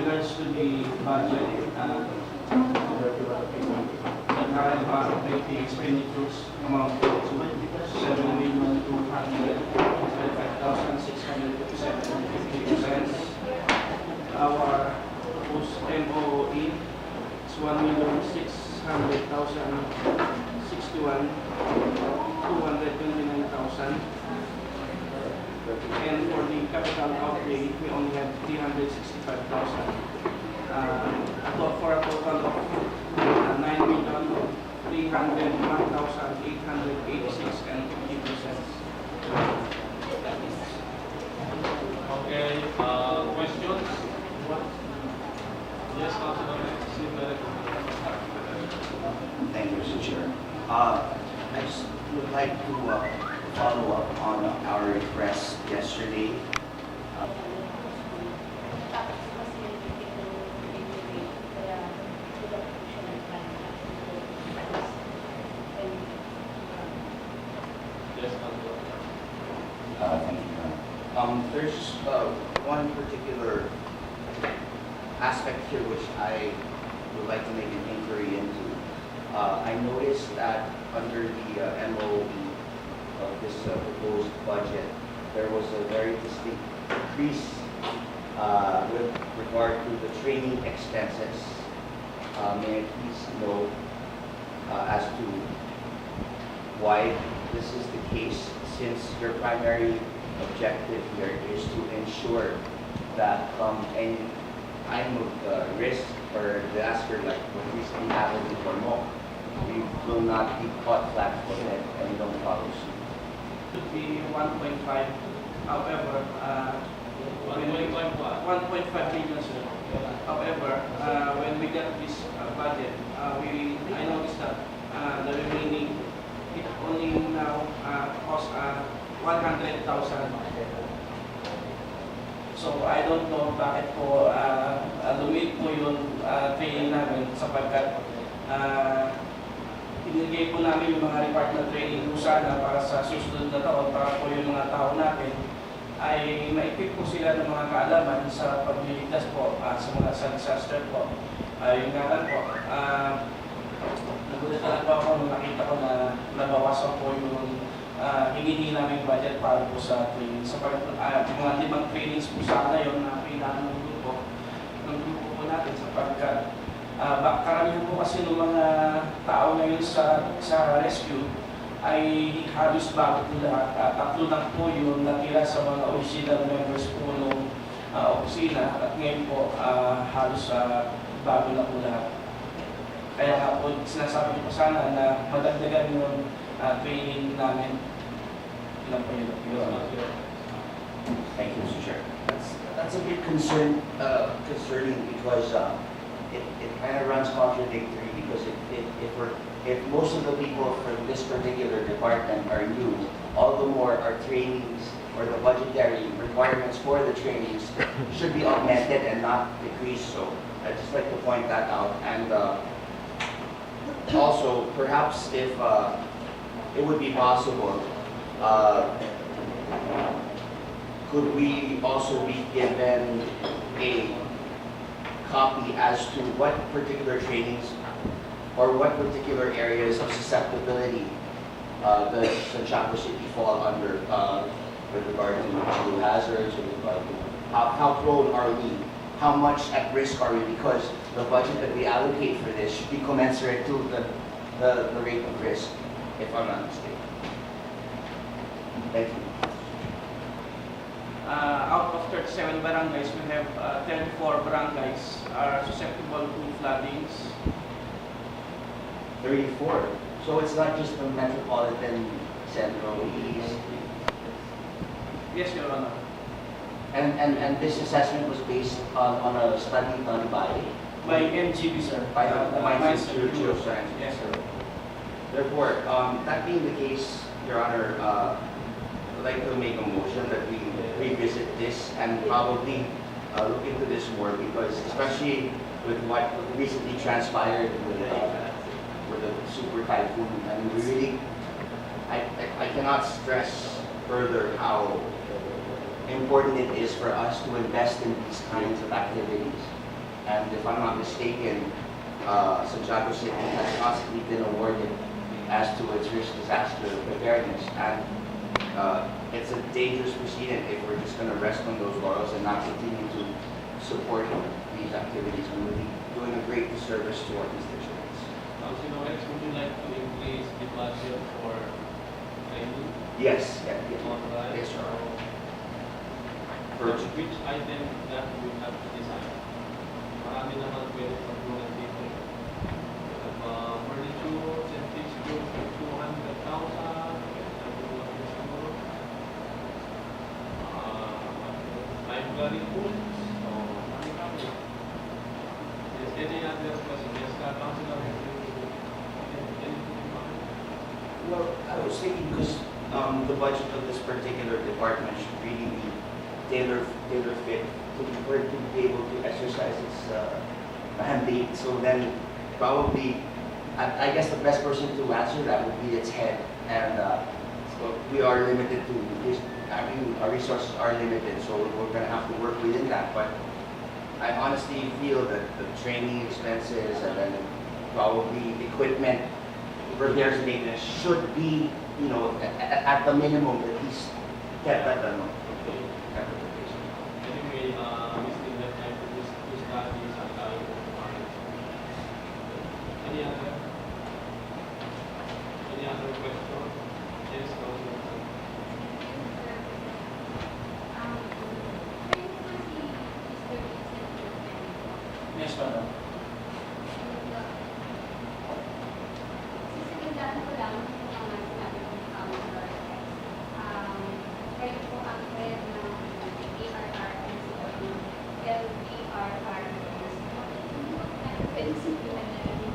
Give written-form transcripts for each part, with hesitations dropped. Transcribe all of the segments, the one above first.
regards to the budget, the current operating expenditures amount to 7,225,657.50. Our post MOE is 1,600,061,229,000. And for the capital outlay, we only have 365,000. For a total of 9,301,886.50. Okay, questions? Yes, Councilor. Thank you, Mr. Chair. I just would like to follow up on our request yesterday. Yes, Councilor. Thank you. There's one particular aspect here which I would like to make an inquiry into. I noticed that under the MOE of this proposed budget, there was a very distinct increase with regard to the training expenses. May I please know as to why this is the case, since your primary objective here is to ensure that any kind of risk or disaster like what recently happened in Bormo, we will not be caught flat-footed and don't follow suit. Should be 1.5. However, 1.5 billion, sir. However, when we got this budget, I noticed that the remaining, it only now costs 100,000. So I don't know bakit po lumit po yung training namin sapagkat inigay po namin yung mga required na training po sana para sa susunod na taon para po yung mga tao natin ay ma-equip po sila ng mga kaalaman sa pagliligtas po sa mga disaster po. Yung nga lang po, nagulat na po ako nung nakita ko na nabawasan po yung hinihingi namin budget para po sa training. Sapagkat mga 5 trainings po sana yun na kailangan ng grupo po natin sapagkat karamihan po kasi ng mga tao ngayon sa rescue ay halos bago po lahat. Tatlo lang po yung natira sa mga original members po ng opisina at ngayon po halos bago na po lahat. Kaya nga po sinasabi ko sana na madagdagan yung training namin. Ilan po yun? Thank you, Mr. Chair. That's a bit concerning because it kind of runs contradictory because if most of the people from this particular department are new, all the more our trainings or the budgetary requirements for the trainings should be augmented and not decreased. So I'd just like to point that out. And also, perhaps if it would be possible, could we also be given a copy as to what particular trainings or what particular areas of susceptibility does Santiago City fall under with regard to hazards, with regard to how prone are we, how much at risk are we, because the budget that we allocate for this should be commensurate to the rate of risk, if I'm not mistaken. Thank you. Out of 37 barangays, we have 34 barangays are susceptible to floodings. 34. So it's not just the metropolitan central east. Yes, Your Honor. And this assessment was based on a study done by MGB, sir. by the Mines Institute of Science. Yes, sir. Therefore, that being the case, Your Honor, I'd like to make a motion that we revisit this and probably look into this more, because especially with what recently transpired with the super typhoon, and we really, I cannot stress further how important it is for us to invest in these kinds of activities. And if I'm not mistaken, Santiago City has constantly been awarded as to its risk disaster preparedness. And it's a dangerous proceeding if we're just going to rest on those laurels and not continue to support these activities. We will be doing a great disservice to our constituents. Councilor Rex, would you like to increase the budget for training? Yes, yeah, yeah. Alright. Yes, sir. For which item that we have to decide? Marami naman pwede pagtunan dito. Furniture, and fixture, 200,000. Library books. So, marami. Yes, any other question? Yes, Councilor. Anything? Well, I was thinking because the budget of this particular department should really be tailor fit for it to be able to exercise its mandate. So then probably, I guess the best person to answer that would be its head. And so we are limited to this. I mean, our resources are limited, so we're going to have to work within that. But I honestly feel that the training expenses and then probably equipment, repairs and maintenance should be, you know, at the minimum at least kept at the Okay. Anyway, we still have time to study some time. Any other question? Yes, Councilor. Yes, madam. Sisigandaan ko lang kung ang sinabi ko ng Councilor. Kayo po ang head ng ARR and LBRR. Pwede sigilan na rin.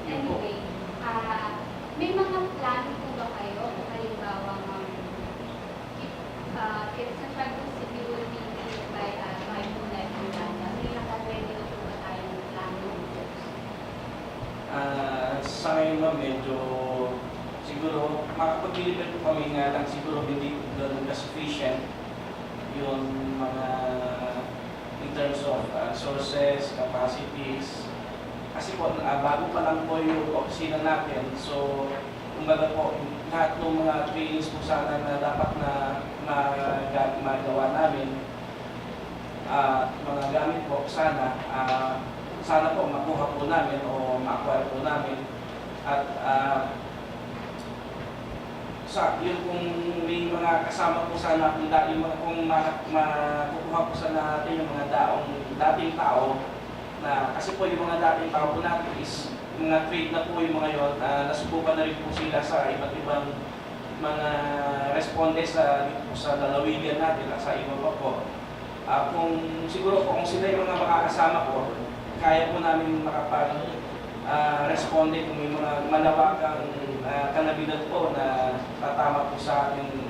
Anyway, may mga plano po ba kayo kung halimbawa if sa pag-security will be by Moonlight Miranda, may naka-ready na po ba tayong plano? Sa ngayon ma'am, medyo siguro makapag-deliver po kami nga lang siguro hindi doon ka-sufficient yung mga in terms of sources, capacities. Kasi po, bago pa lang po yung opisina natin, so kumbaga po, lahat ng mga trainings po sana na dapat na magawa namin, mga gamit po sana, sana po makuha po namin o ma-acquire po namin. At yun kung may mga kasama po sana, kung makukuha po sana natin yung mga dating tao, na kasi po yung mga dating tao po natin is mga trade na po yung mga yun, nasubukan na rin po sila sa iba't ibang mga respondents dito po sa lalawigan natin at sa iba pa po. Kung siguro po kung sila yung mga makakasama po, kaya po namin makapag-responde kung may mga malawagang kanabilidad po na tatama po sa ating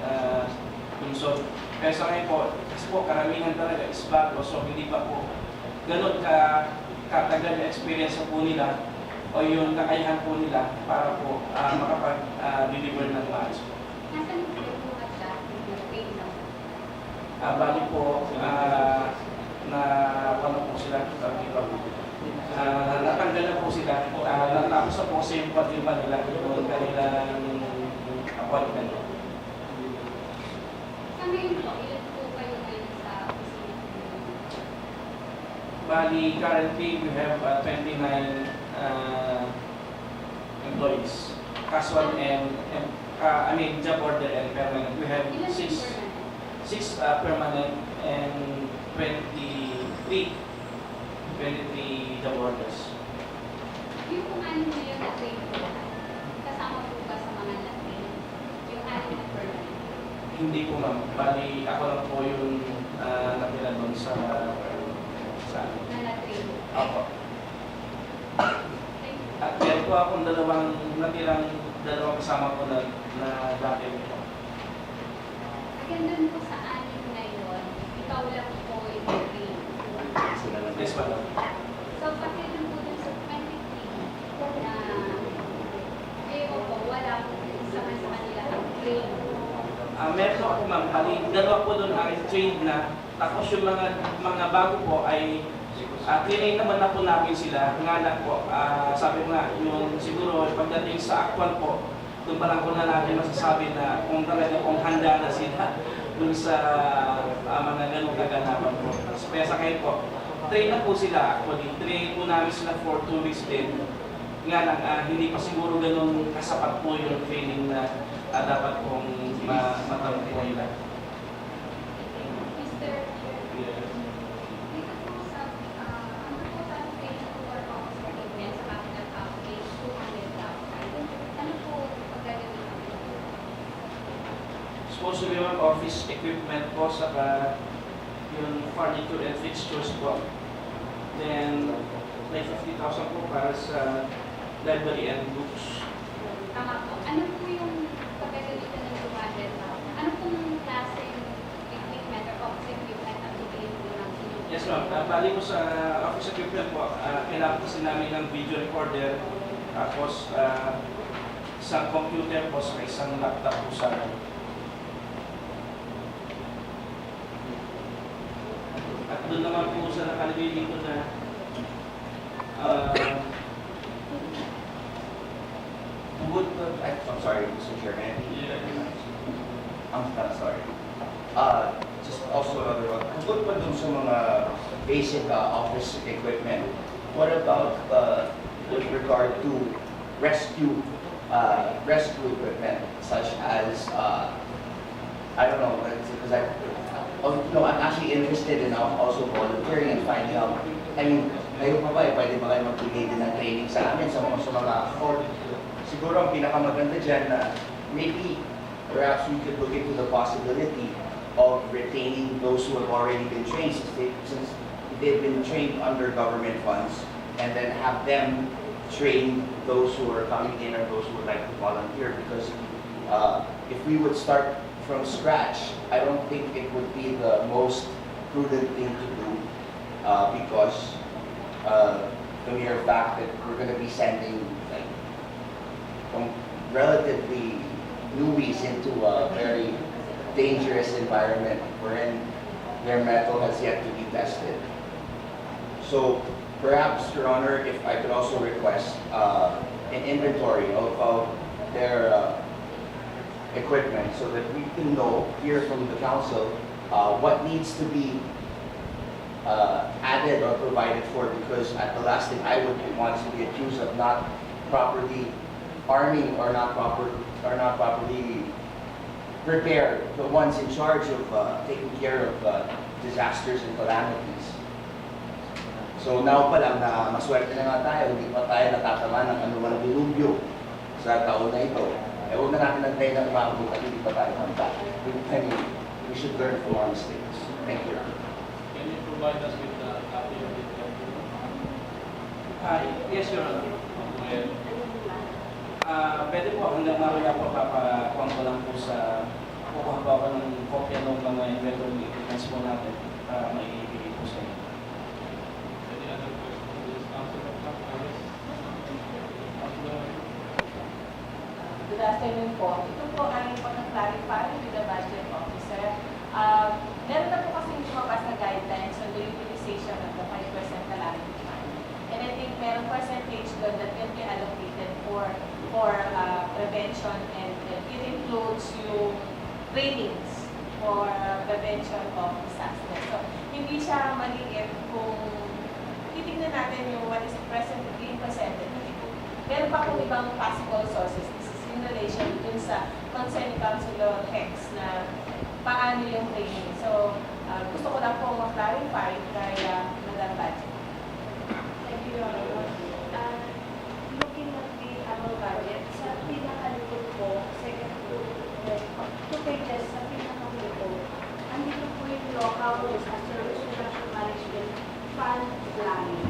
lungsod. Kaya sa ngayon po, kasi po karamihan talaga is bago, so hindi pa po ganun katagal yung experience po nila o yung kakayahan po nila para po makapag-deliver ng maayos po. Nasaan po yung mga chat? Yung na Bali po, paano po sila natanggal na po sila. Natapos na po kasi yung pag-iba nila yung kanilang appointment. Sa ngayon po, ilan po kayo ngayon sa opisina? Bali, currently we have 29 employees. Casual and job order and permanent. We have Ilan po 6 permanent and 23 job orders. Yung kung ano mo yung na-train po, kasama po ba sa mga na-train? Yung ano na permanent? Hindi po ma'am. Bali, ako lang po yung natira doon sa Na na-train? Opo. Thank you. At meron po akong dalawang kasama ko na dati po. Again, dun po sa anim ngayon, ikaw lang po yung train. Yes, madam. So, pati dun po dun sa 23 na kayo po, wala po sa kanila ang train. Meron ako ma'am, bali, dalawa po doon ay trained na, Tapos yung mga bago po ay train naman na po namin sila. Nga lang po, sabi ko nga, yung siguro pagdating sa actual po, doon pa lang po na natin masasabi na kung talaga kung handa na sila doon sa mga ganong kaganapan po. Kaya sa kayo po, train na po sila actually. Train po namin sila for 2 weeks din. Nga lang, hindi pa siguro ganun kasapat po yung training na dapat pong matanong po nila. Mr. Chair, Yes. dito po sa, ano po sa page for office equipment sa capital outlay, 200,000. Ano po pagkagamitan po? Supposed to be yung office equipment po, saka yung furniture and fixtures po. Then, may 50,000 po para sa library and books. Tama po. Ano po yung pagkagamitan ng 200,000? Ano pong klaseng equipment or office equipment ang bibilin po ng sinunod? Yes ma'am, bali po sa office equipment po, kailangan kasi namin ng video recorder, tapos isang computer po sa isang laptop po sa at doon naman po sa nakalagay dito na Would the, I'm sorry, Mr. Chairman. I'm sorry. Just also another one. Bukod pa dun sa mga basic office equipment, what about with regard to rescue equipment such as I don't know, because I'm actually interested in also volunteering and finding out. I mean, kayo pa ba, pwede ba kayo magbigay din ng training sa amin sa mga siguro ang pinakamaganda dyan na maybe perhaps we could look into the possibility of retaining those who have already been trained since they've been trained under government funds and then have them train those who are coming in or those who would like to volunteer because if we would start from scratch, I don't think it would be the most prudent thing to do because the mere fact that we're going to be sending like relatively newbies into a very dangerous environment wherein their metal has yet to be tested. So perhaps, Your Honor, if I could also request an inventory of their equipment so that we can know, hear from the council, what needs to be added or provided for, because at the last thing I would want to be accused of not properly arming or not properly prepared the ones in charge of taking care of disasters and calamities. So now pa lang na maswerte na nga tayo, hindi pa tayo natatama ng anumang dilubyo sa taon na ito. Eh huwag na natin nagtayo ng maabot at hindi pa tayo handa. We should learn from our mistakes. Thank you. Can you provide us with a copy of the document? Yes, Your Honor. Well, Pwede po, hanggang mamaya po papakuha ko lang po sa kukuha po ako ng kopya ng mga inventory equipments po natin para may ibigay po sa inyo. any other question to this council of Congress? Good afternoon po. Ito po ay pag-clarify with the budget officer. Meron na po kasi lumabas na guidelines on the utilization of the 5% calamity fund. And I think merong percentage doon that can be allocated for prevention, and it includes yung trainings for prevention of disaster. So, hindi siya maliit kung titignan natin yung what is presently being presented. Meron pa kung ibang possible sources. This is in relation dun sa concerned Councilor Hex na paano yung training. So, gusto ko lang po ma-clarify kaya Madam Budget. Thank you, Your Honor. Looking at the annual budget, sa pinakalikod po, second two pages sa pinakalikod, andito po yung local disaster reduction management fund planning.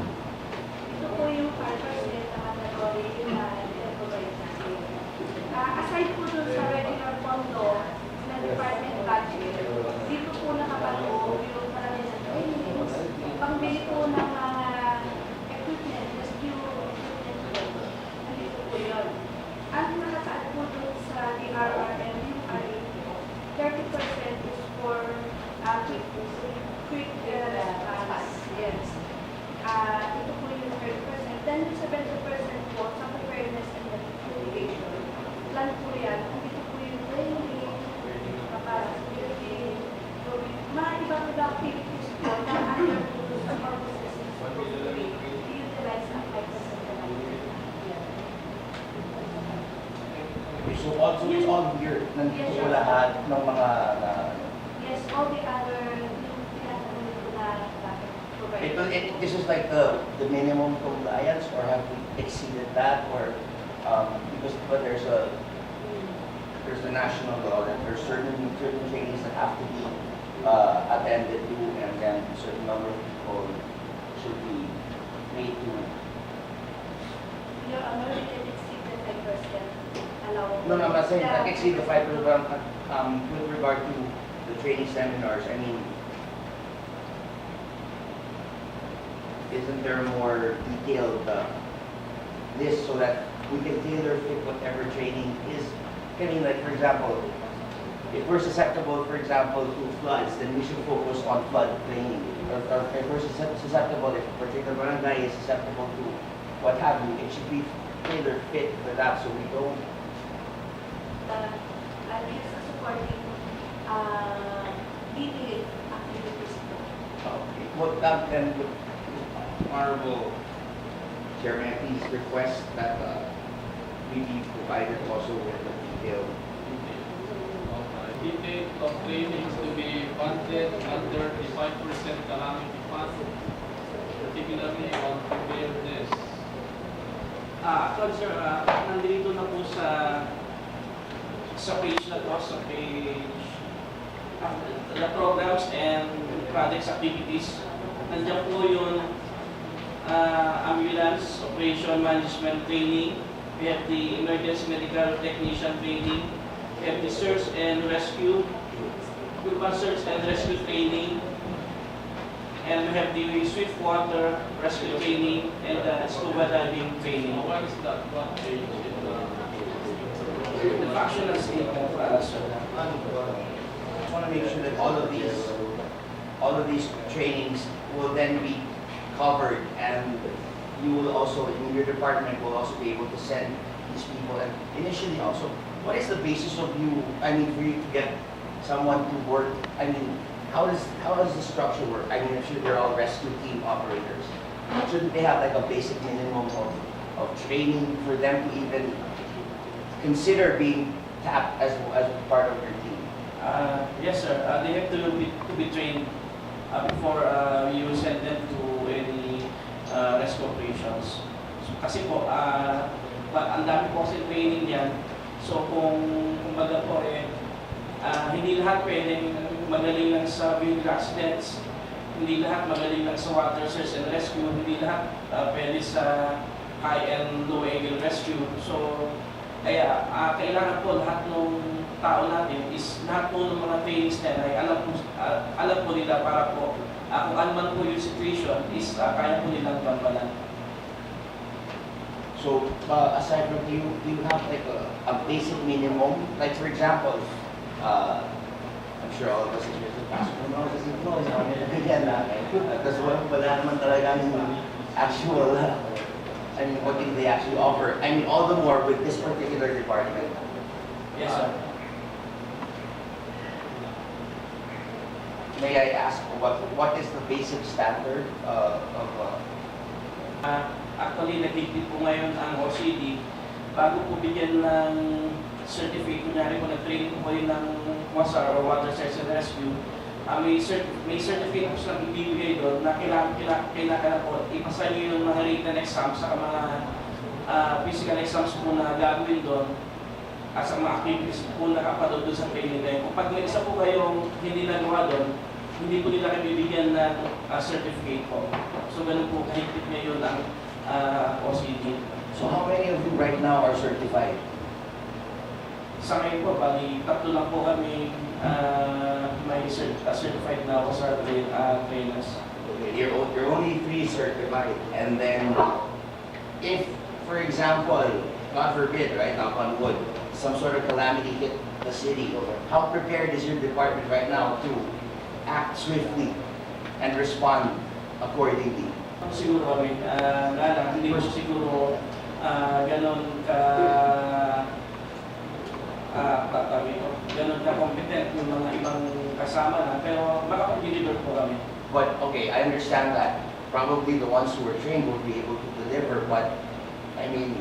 Ito po yung 5% na category na i-provide natin. Aside po dun sa regular pondo na department budget, dito po nakapaloob yung marami na trainings, pangbili po ng then 70% po sa preparedness and mitigation. Plan po yan. Dito po yung training, capacity building, mga ibang activities po na under po sa purposes to utilize ang 5% Okay, so also it's all here, nandito Yes, po sir. lahat ng mga Yes, all the other tinatanong ko na provide. this is like the minimum compliance, or have we exceeded that, or but there's a national law that there's certain trainings that have to be attended to, and then a certain number of people should be made to. Your Honor, we can exceed the 5% allowable. No, I'm not saying like exceed the 5%, but with regard to the training seminars, I mean, isn't there more detailed list so that we can tailor fit whatever training is? I mean, like, for example, if we're susceptible, for example, to floods, then we should focus on flood training. Or if we're susceptible, if a particular barangay is susceptible to what have you, it should be tailor fit for that, so we don't. Yes, supporting DPA activities po. Okay. Well, then, Honorable Chair, may I please request that we be provided also with the detailed. Detail of trainings to be funded under the 5% calamity fund, particularly on preparedness. Actually, sir, nandito na po sa page na to, sa page the programs and projects activities. Nandiyan po yung ambulance operation management training. We have the emergency medical technician training. We have the search and rescue, urban search and rescue training. And we have the swift water rescue training and scuba diving training. What is that? What page? The functional statement for us, sir. I just want to make sure that all of these trainings will then be covered, and you will also, in your department, will also be able to send these people. And initially also, what is the basis of you, I mean, for you to get someone to work? I mean, how does the structure work? I mean, I'm sure they're all rescue team operators. Shouldn't they have like a basic minimum of training for them to even consider being tapped as part of your team? Yes, sir. They have to be trained before you send them to any rescue operations. So, kasi po, ang dami po kasi training yan. So kumbaga po hindi lahat pwedeng magaling lang sa vehicle accidents, hindi lahat magaling lang sa water search and rescue, hindi lahat pwede sa high and low angle rescue. So kaya kailangan po lahat ng tao natin is lahat po ng mga trainings na ay alam po nila para po kung ano man po yung situation is kaya po nilang banbalan. So, aside from do you have like a basic minimum? Like for example, I'm sure all of us in here pastor kasi ganyan lang. Kasi wala naman talaga yung actual, I mean, what can they actually offer? I mean, all the more with this particular department. Yes, sir. May I ask, what is the basic standard of Actually, nagigit po ngayon ang OCD. Bago po bigyan ng certificate, kunyari po nag-training po kayo ng WASAR or Water Search and Rescue, may certificate po silang ibibigay doon na kailangan po ipasa nyo yung mga written exams sa mga physical exams po na gagawin doon at sa mga activities po na kapatid doon sa training na yun. Kung pag may isa po kayong hindi nagawa doon, hindi po nila kayo bibigyan ng certificate po. So ganun po kahigpit ngayon ang OCD. So how many of you right now are certified? Sa ngayon po, bali, tatlo lang po kami may certified na ako sa trainers. Okay, you're only 3 certified, and then if, for example, God forbid, right, knock on wood, some sort of calamity hit the city, how prepared is your department right now to act swiftly and respond accordingly? Siguro kami, nga lang, hindi ko siguro ganon ka ganon ka competent yung mga ibang kasama na, pero makapag-deliver po kami. But, okay, I understand that. Probably the ones who are trained will be able to deliver, but, I mean,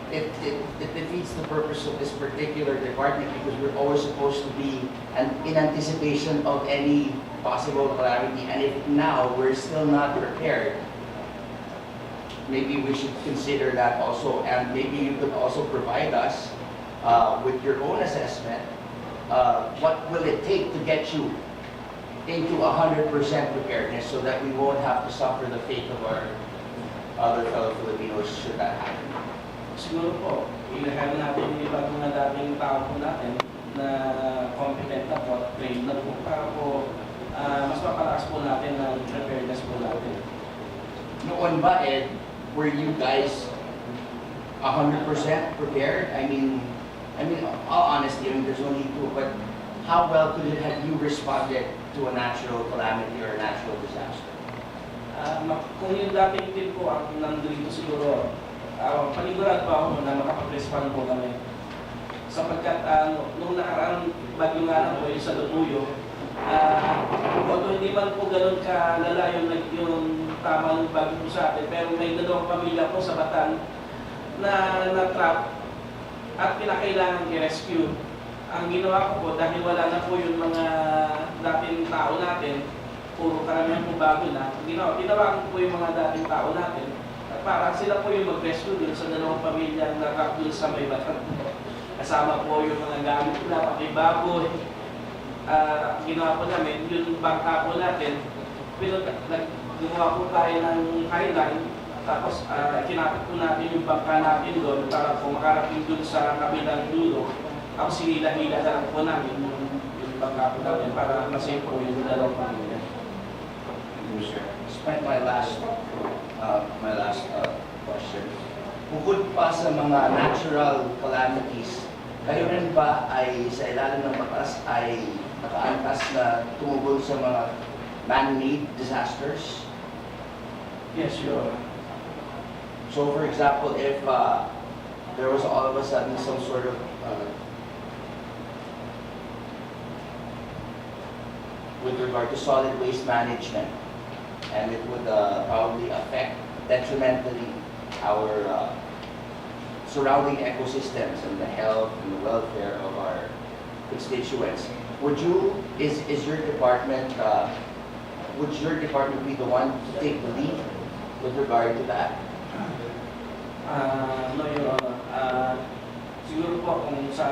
it defeats the purpose of this particular department because we're always supposed to be in anticipation of any possible calamity. And if now we're still not prepared, maybe we should consider that also. And maybe you could also provide us with your own assessment. What will it take to get you into 100% preparedness so that we won't have to suffer the fate of our other fellow Filipinos should that happen? Siguro po, ilagay natin yung ibang mga dating tao po natin na competent na po, trained na po, para po mas mapalakas po natin ang preparedness po natin. Noon ba, Ed, were you guys 100% prepared? I mean, all honesty, I mean, there's only two, but how well could it have you responded to a natural calamity or a natural disaster? Kung yung dating team po ang nandito siguro, panigurado pa ako na makapag-respond po kami. Sapagkat nung nakaraang bagyo nga lang po yung sa Lutuyo, although hindi man po ganun kalala yung tamang bagyo po sa atin, pero may dalawang pamilya po sa Batan na na-trap at pinakailangan i-rescue. Ang ginawa ko po, dahil wala na po yung mga dating tao natin, puro karamihan po bago na, ginawa ko po yung mga dating tao natin, at para sila po yung mag-rescue dun sa dalawang pamilya na trap dun sa may Batan. Kasama po yung mga gamit nila, pati baboy. Ginawa po namin, yung bangka po natin, gumawa po tayo ng highline, tapos kinapit po natin yung bangka natin doon para po makarating doon sa kabilang dulo. Tapos sinila-hila na lang po namin yung bangka po natin para masave po yung dalawang pamilya. My last question. Bukod pa sa mga natural calamities, kayo rin ba ay sa ilalim ng batas ay nakaantas na tumugon sa mga man-made disasters? Yes, sure. So for example, if there was all of a sudden some sort of with regard to solid waste management, and it would probably affect detrimentally our surrounding ecosystems and the health and the welfare of our constituents. Would your department be the one to take the lead with regard to that? No, Your Honor. Siguro po kung sa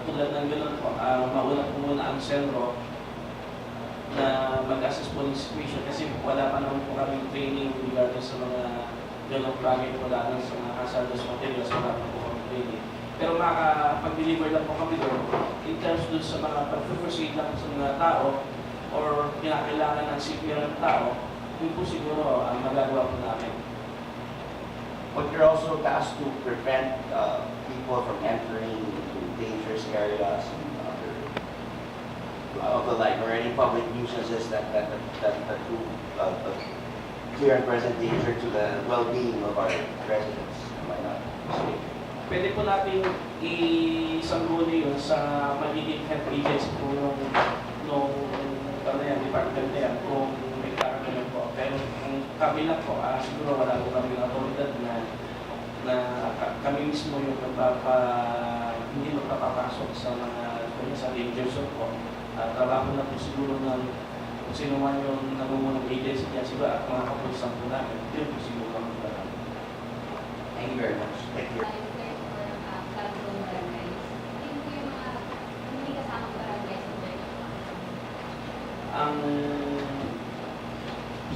tulad ng gano'n po, mauna po muna ang Senro na mag-assess po ng situation kasi wala pa naman po kami training regarding sa mga gano'ng bagay, wala lang sa mga hazardous materials, wala pa po kami training. Pero makakapag-deliver lang po kami doon in terms doon sa mga pag-proceed lang sa mga tao or kinakailangan ng CPR ng tao, yun po siguro ang magagawa po namin. But you're also tasked to prevent people from entering into dangerous areas and of the like, or any public nuisances that do clear and present danger to the well-being of our residents. Am I not mistaken? Pwede po natin isangguni yun sa magiging health agency po nung department na yan kung may karamihan po. Pero kung kami lang po, siguro wala po kami ng autoridad na kami mismo yung hindi magpapapasok sa mga sa danger zone po. Trabaho na po siguro ng kung sino man yung namunong agency niya, siguro at mga kapulisan po namin. Yun po siguro kami trabaho. Thank you very much. Thank you. Ang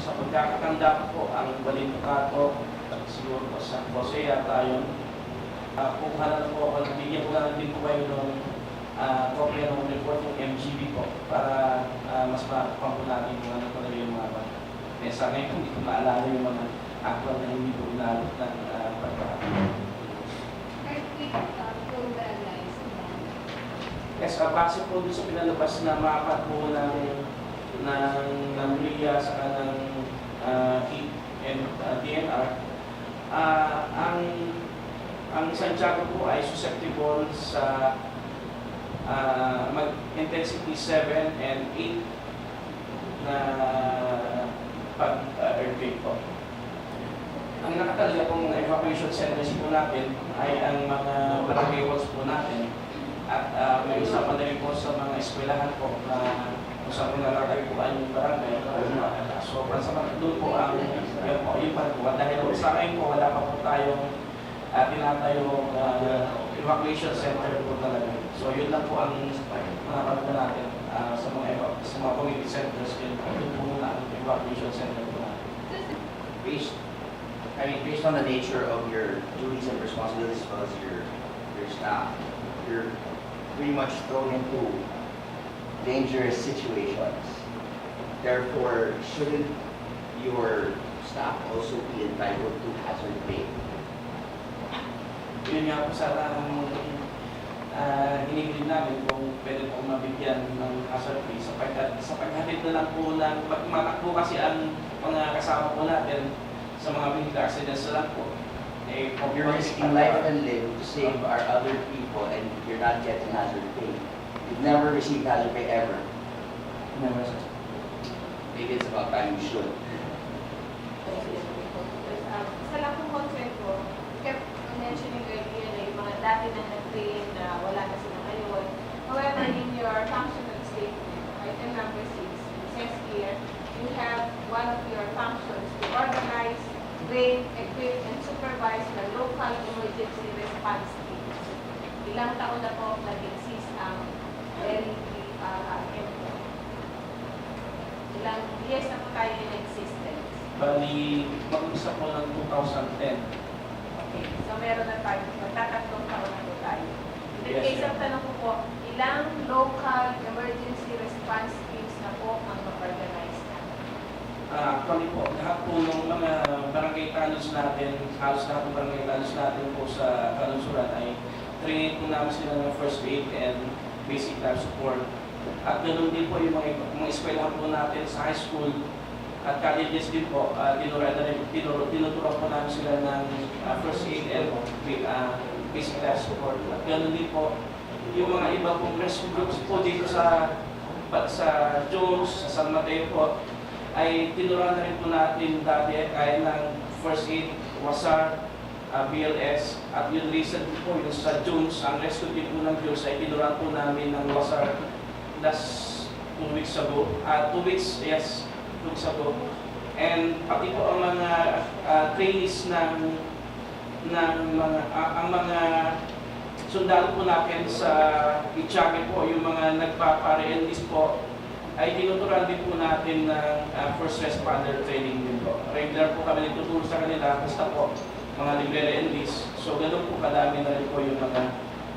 sa pagkakatanda ko po, ang Balintukato, siguro po sa Jose yata yun. Kukuha na po ako, bigyan ko na din po kayo ng kopya ng report ng MGB po para mas makakuha po natin kung ano talaga yung mga bata. Kaya sa ngayon, hindi ko maalala yung mga actual na hindi ko inalot ng pagkakataon. Yes, base po doon sa pinalabas na mapat po namin ng NRIA sa kanang and DNR. Ang Santiago po ay susceptible sa intensity 7 and 8 na earthquake po. Ang nakatalya pong evacuation centers po natin ay ang mga barangay walls po natin at may isa pa na rin po sa mga eskwelahan po na kung saan po nakakaipuan yung barangay. So, doon po ang yung pa po. Dahil sa akin po, wala pa po tayong tinatayong evacuation center po talaga. So, yun lang po ang mga pagka natin sa mga community centers. Yun po muna ang evacuation center po natin. Based on the nature of your duties and responsibilities as well as your staff, you're pretty much thrown into dangerous situations. Therefore, shouldn't your staff also be entitled to hazard pay? Yun nga po sana hinigilid namin kung pwede po mabigyan ng hazard pay sa paghatid na lang po ng matakbo kasi ang mga kasama po natin sa mga vehicle accidents na lang po. You're risking life and limb to save our other people and you're not getting hazard pay. You've never received hazard pay ever. Never, sir. Maybe it's about time you should. Isa lang kong concern ko, kept mentioning earlier na yung mga dati na nag-train na wala na sila ngayon. However, in your functional statement, item number 6, it says here, you have one of your functions to organize, train, equip, and supervise the local emergency response teams. Ilang taon na po nag-exist ang LERRM? Ilang years na po tayo in existence? Bali, mag-umpisa po ng 2010. Okay, so meron na tayo, magtatatlong taon na po tayo. In the Yes, case ma'am. of tanong ko po, ilang local emergency response teams na po ang mag-organize na? Actually po, lahat po ng mga barangay tunnels natin, halos lahat ng barangay tunnels natin po sa Kalunsuran ay trainin po namin sila ng first aid and basic life support. At ganoon din po yung mga eskwelahan po natin sa high school at colleges din po, tinuturuan po namin sila ng first aid and basic life support. At ganoon din po yung mga iba pong rescue groups po dito sa Jones, sa San Mateo po, ay tinuruan na rin po natin dati kaya ng first aid, WASAR, BLS, at yung recent po yung sa Jones, ang rescue team po ng Jones ay tinuruan po namin ng WASAR last 2 weeks ago. 2 weeks, yes, 2 weeks ago. And pati po ang mga trainees ng mga sundalo po natin sa Itchake po, yung mga nagpapa-re-enlist po, ay tinuturuan din po natin ng first responder training din po. Regular po kami nagtuturo sa kanila, basta po mga libre-enlist. So ganun po kadami na rin po yung mga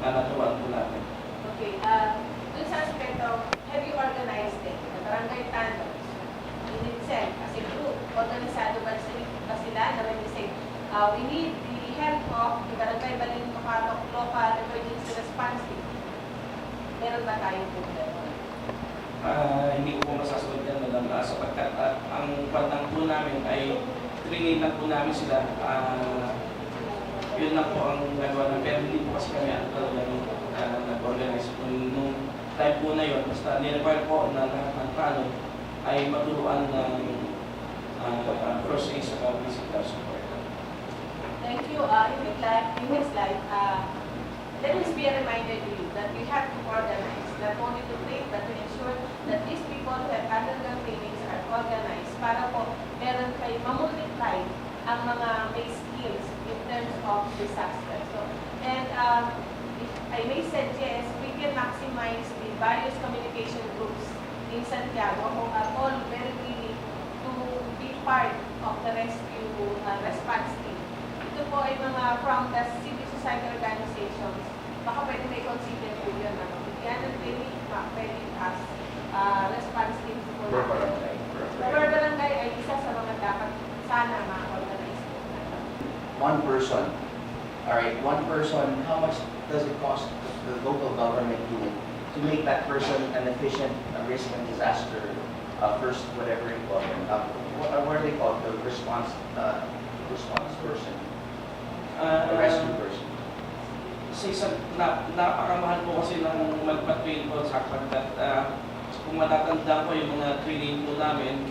naturuan po natin. Okay, dun sa aspecto, have you organized it? The barangay tunnels, in itself, as a group, organisado ba sila na when you say, we need the help of the Barangay Balin Tocatok Local Emergency Response Team. Meron ba tayong program? Hindi ko po masasagot yan, madam, sapagkat ang pantang po namin ay training lang po namin sila. Yun lang po ang nagawa namin. Pero hindi po kasi kami talagang nag-organize. Nung time po na yun, basta nirequire po na lahat ng plano ay maturuan ng first aid sa basic life support. Thank you. In his life, let us be a reminder to you that we have to organize, not only to train, but to ensure that these people who have undergone trainings are organized para po meron kayo mamultiply ang mga may skills in terms of disaster. So, and if I may suggest, we can maximize the various communication groups in Santiago who are all very willing to be part of the rescue response team. Ito po ay mga from the civil society organizations. Baka pwede may consider po yun. Bigyan ng training, pwede as response team po na. Per barangay ay isa sa mga dapat sana ma-organize po. One person. All right, one person, how much does it cost the local government unit to make that person an efficient risk and disaster first, whatever you call them? what are they called? The response person, the Ah, rescue person. Kasi napakamahal po kasi ng magpa-train po sa sapagkat kung matatandaan ko yung mga training po namin,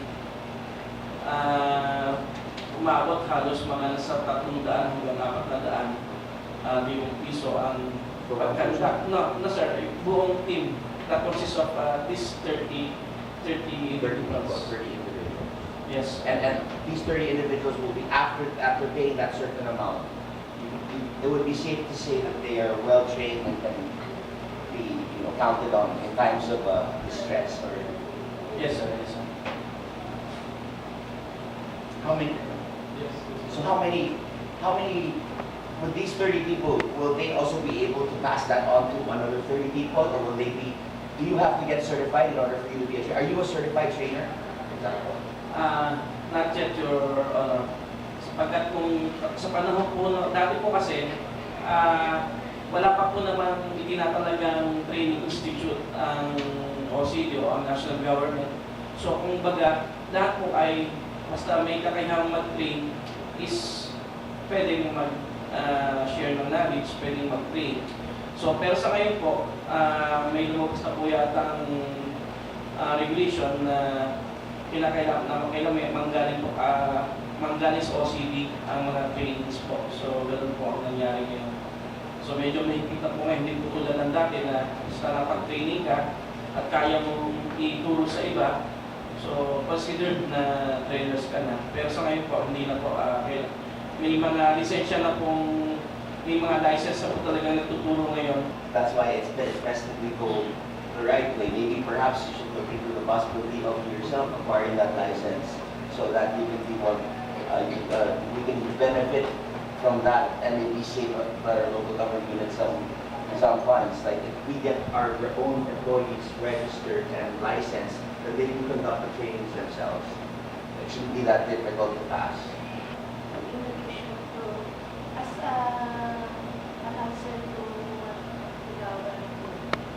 umabot halos mga nasa 300 hanggang 400 limang piso ang pagkanda. No sir, buong team that consists of this 30 individuals. 30 individuals. Yes. And these 30 individuals will be after paying that certain amount. It would be safe to say that they are well trained and can be counted on in times of distress or Yes sir, yes sir. how many. Yes. So how many with these 30 people, will they also be able to pass that on to another 30 people, or will they be? Do you have to get certified in order for you to be a trainer? Are you a certified trainer? Example. Not yet, Your Honor. Sapagkat kung sa panahon po, dati po kasi, wala pa po naman itinatalagang training institute ang OCD o ang national government. So kung baga, lahat po ay basta may kakayahang mag-train is pwedeng mag-share ng knowledge, pwedeng mag-train. So pero sa ngayon po, may lumabas na po yata ang regulation na kailangan may manggaling po manggaling sa OCD ang mga trainings po. So ganoon po ang nangyari ngayon. So medyo mahigpit na po ngayon, hindi po tulad ng dati na basta nakapag-training ka at kaya mong ituro sa iba. So considered na trainers ka na. Pero sa ngayon po, hindi na po may mga lisensya na pong may mga license na po talaga nagtuturo ngayon. That's why it's best that we go the right way. Maybe perhaps you should look into the possibility of yourself acquiring that license so that you can be more, we can benefit from that and maybe save our local government units some funds. Like if we get our own employees registered and licensed, then they can conduct the trainings themselves. It shouldn't be that difficult to pass. In addition to, as an answer to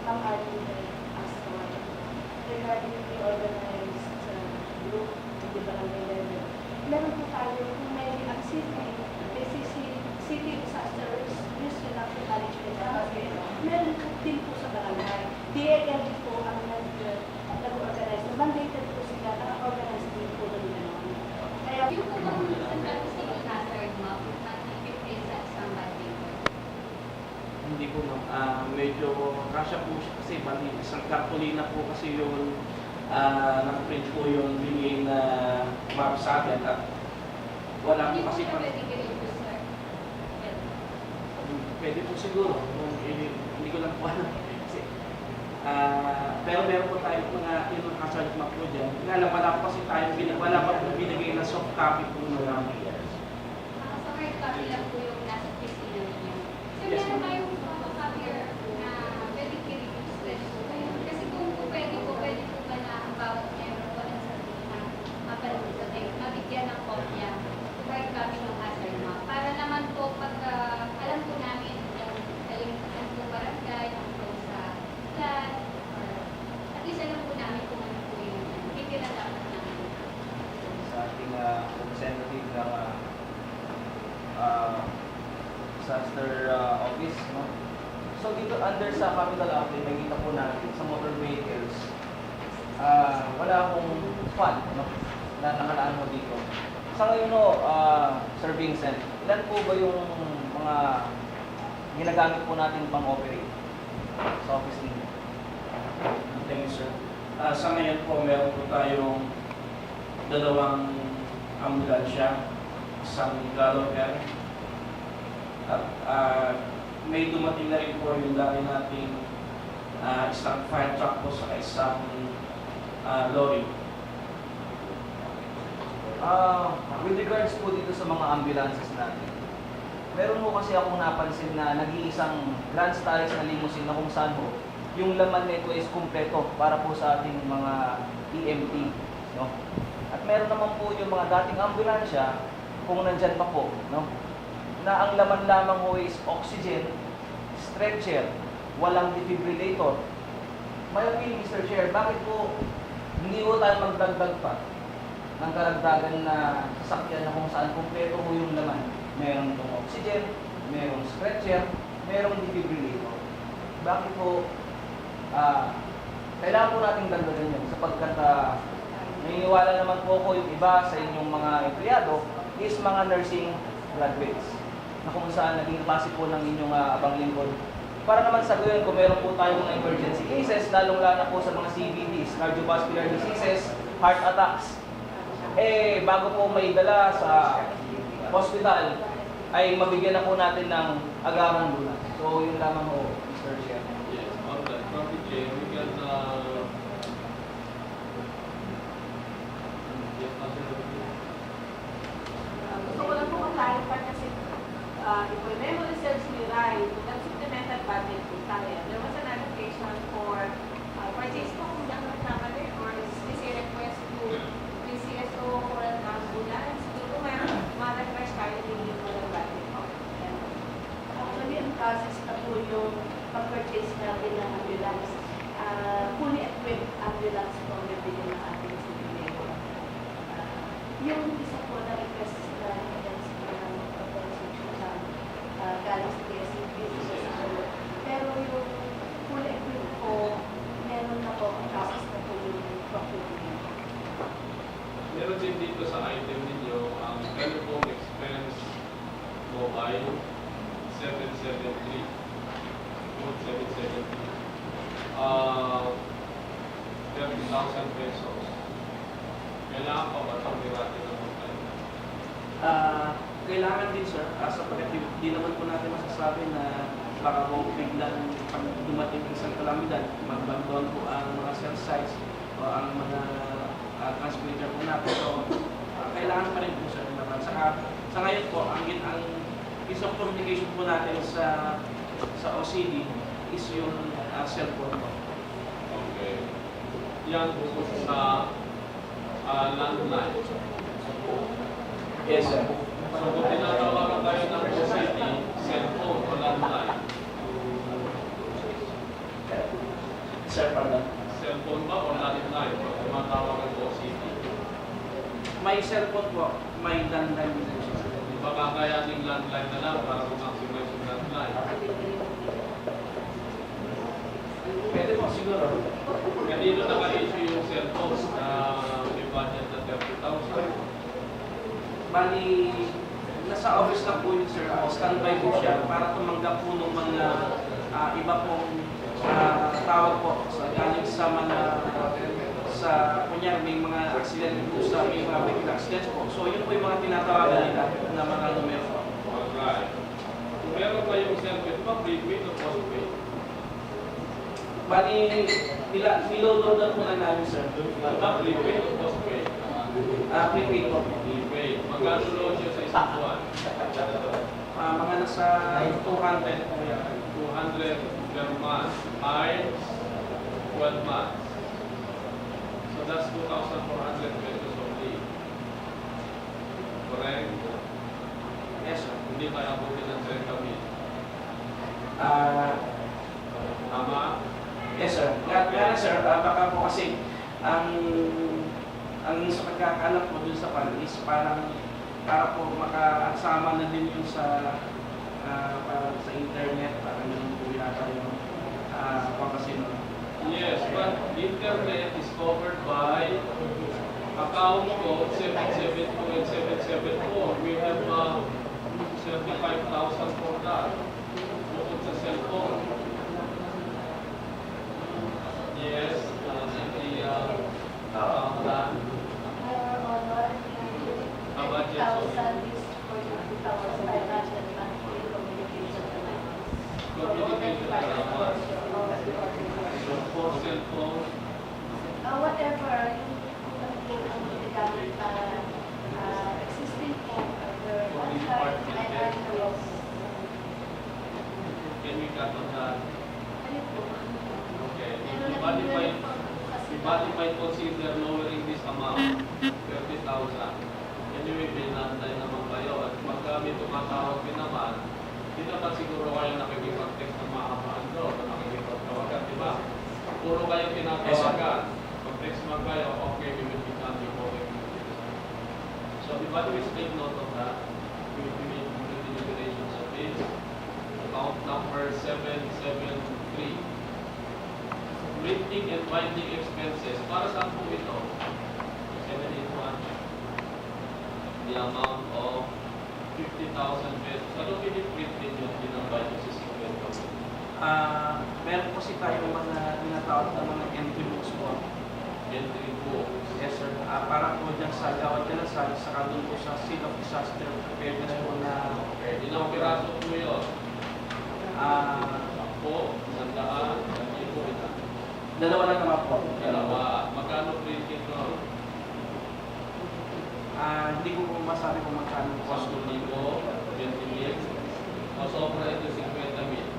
what argument asked regarding the organized group in the barangay level, meron po tayo kung may ang city disaster risk reduction management office, meron po din po sa barangay. DLLG po ang nag-organize. Mandated po sila, naka-organize din po doon naman. Kaya Yung po bang Central City Hazard Map, nag-i-prepare sa isang banding? Hindi po ma'am. Medyo kasya po siya kasi bali isang kartolina po kasi yung nakaprint po yung bigay na map sa atin at wala Hindi po po kasi siya pwede i-reduce, sir. pwede po siguro. Hindi ko lang po alam. Kasi, pero meron po tayo mga yung hazard map po dyan. Nga lang wala po kasi tayo, wala pa po binigay na soft copy po na Sa hard copy lang po yung nasa opisina ninyo. Sir, Yes, meron ma'am. tayong photocopier na pwede i-reduce pwede po kayo. Kasi kung po pwede po ba na ang bawat member po ng sabihin na mapanood sa tayo, mabigyan ng kopya, hard copy ng hazard map. Para naman po pag alam po namin yung po barangay, ang po sa plan, or at least alam po namin kung ano po yung dapat namin. Sa ating representative ng disaster office, no? So dito under sa capital outlay, nakita po natin sa motor vehicles, wala akong fund, no, na nakalaan mo dito. Sa ngayon, no, Sir Vincent, ilan po ba yung mga ginagamit po natin pang-operate sa office ninyo? Thank you, sir. Sa ngayon po, meron po tayong 2 ambulansya, isang galloper, at may dumating na rin po yung dati nating isang fire truck po sa isang lorry. With regards po dito sa mga ambulances natin, meron po kasi akong napansin na nag-iisang grand starage na limousine na kung saan po, yung laman nito is kumpleto para po sa ating mga EMT. No? At meron naman po yung mga dating ambulansya, kung nandyan pa po, no? Na ang laman lamang po is oxygen, stretcher, walang defibrillator. May appeal, Mr. Chair, bakit po hindi po tayo magdagdag pa ng karagdagan na sasakyan na kung saan kumpleto ho yung laman. Meron itong oxygen, merong stretcher, merong defibrillator. Bakit po kailangan po nating dagdagan yun sapagkat naniniwala naman po ako yung iba sa inyong mga empleyado is mga nursing graduates na kung saan naging klase po ng inyong abang lingkod. Para naman sa gayon, kung meron po tayong mga emergency cases, lalong-lalo na po sa mga CVDs, cardiovascular diseases, heart attacks, bago po maidala sa hospital, ay mabigyan na po natin ng agarang lunas. So, yun lamang po, Mr. Chair. Yes, on that topic, Jay, we can, yes, Gusto ko lang po mag-clarify kasi if my memory serves me right, nag-supplemental budget po tayo. There was an allocation for purchase po kung ang nagkamali or is a request to PCSO for an ambulance. Siguro ma-request tayo hindi po ng budget po. Actually, ang process na po yung pag-purchase natin ng ambulance. Fully equipped ambulance po ang nabigyan ng ating CBA. Yung isa po na request na evidence po ng proposition sa galing sa PSCP. Pero yung fully equipped po, meron na po ang process na po yung procurement. meron din dito sa item ninyo ang telecom expense mobile 773. Code 773. 30,000 pesos. Kailangan pa ba itong mirate ng mobile? Kailangan din sir, sapagkat di naman po natin masasabi na baka po biglang pag dumating isang kalamidad, mag-down po ang mga cell sites o ang mga transmitter po natin. So, kailangan pa rin po sir naman. Sa ngayon po, ang piece of communication po natin sa OCD is yung cellphone po. Okay. Yan bukod sa landline. Yes sir. So kung tinatawagan tayo ng OCD, cellphone o landline, Sir, pardon. cellphone ba o landline pag tumatawagan ng OCD? May cellphone po, may landline din po sir. Di ba kakayaning landline na lang para mag-maximize yung landline? Pwede po siguro. Kanino naka-issue yung cellphone na may budget na 30,000? Bali, nasa office lang po yun sir. Standby po siya para tumanggap po ng mga iba pong tawag po sa galing sa mga kunyari may mga accident po may mga vehicle accidents po. So yun po yung mga tinatawagan nila na mga numero po. Alright. Kung meron kayong cellphone ba, prepaid o postpaid? Bali, niloloadan po na namin sir. Prepaid o postpaid? Prepaid po. Prepaid. Magkano load siya sa isang buwan? Mga nasa 200 po yan. 200 per month times 12 months. So that's 2,400 pesos only. Correct? Yes sir. Hindi tayo abutin ng 30,000. Tama? Yes sir. Kaya sir, baka po kasi ang sa pagkakalam po dun sa pan is parang para po makasama na din yun sa parang sa internet, parang yun po yata yung pagkasino. Yes, but internet is covered by account code 772 and 774. We have 75,000 for that. Bukod sa cellphone. Yes, Our budget, 1,000 is for 2,500 monthly communication allowance. communication allowance. So for cellphone, Whatever yung ginagamit existing phone or on-card and envelopes. can we cut on that? Ano po? Okay. Pero If body nag-email might, po kasi if body might consider lowering this amount, 30,000. Anyway, pinantay naman kayo. At pagka may tumatawag din naman, hindi naman siguro kayo nakikipag-text ng mga kamaan doon, na nakikipag-tawagan, di ba? Puro kayo tinatawagan. Pag-text man kayo, okay, we will be done before we So if I will take note of that, we will be making the deliberations of this. Account number 773. Printing and binding expenses. Para saan po ito? 781. The amount of 50,000 pesos. Ano piniprintin yung binabayad sa 50,000? Meron po tayo mga tinatawag na mga entry books po. Entry books. Yes, sir. Para po dyan sa Gawad Kalasal, saka doon po sa Scene of Disaster, prepared na po na Ilang piraso po yun? Po, 100, 1,000. dalawa lang naman po. Dalawa. Magkano printing ko? Hindi ko po masabi kung magkano po. 10,000, 20,000. O sobra ito 50,000.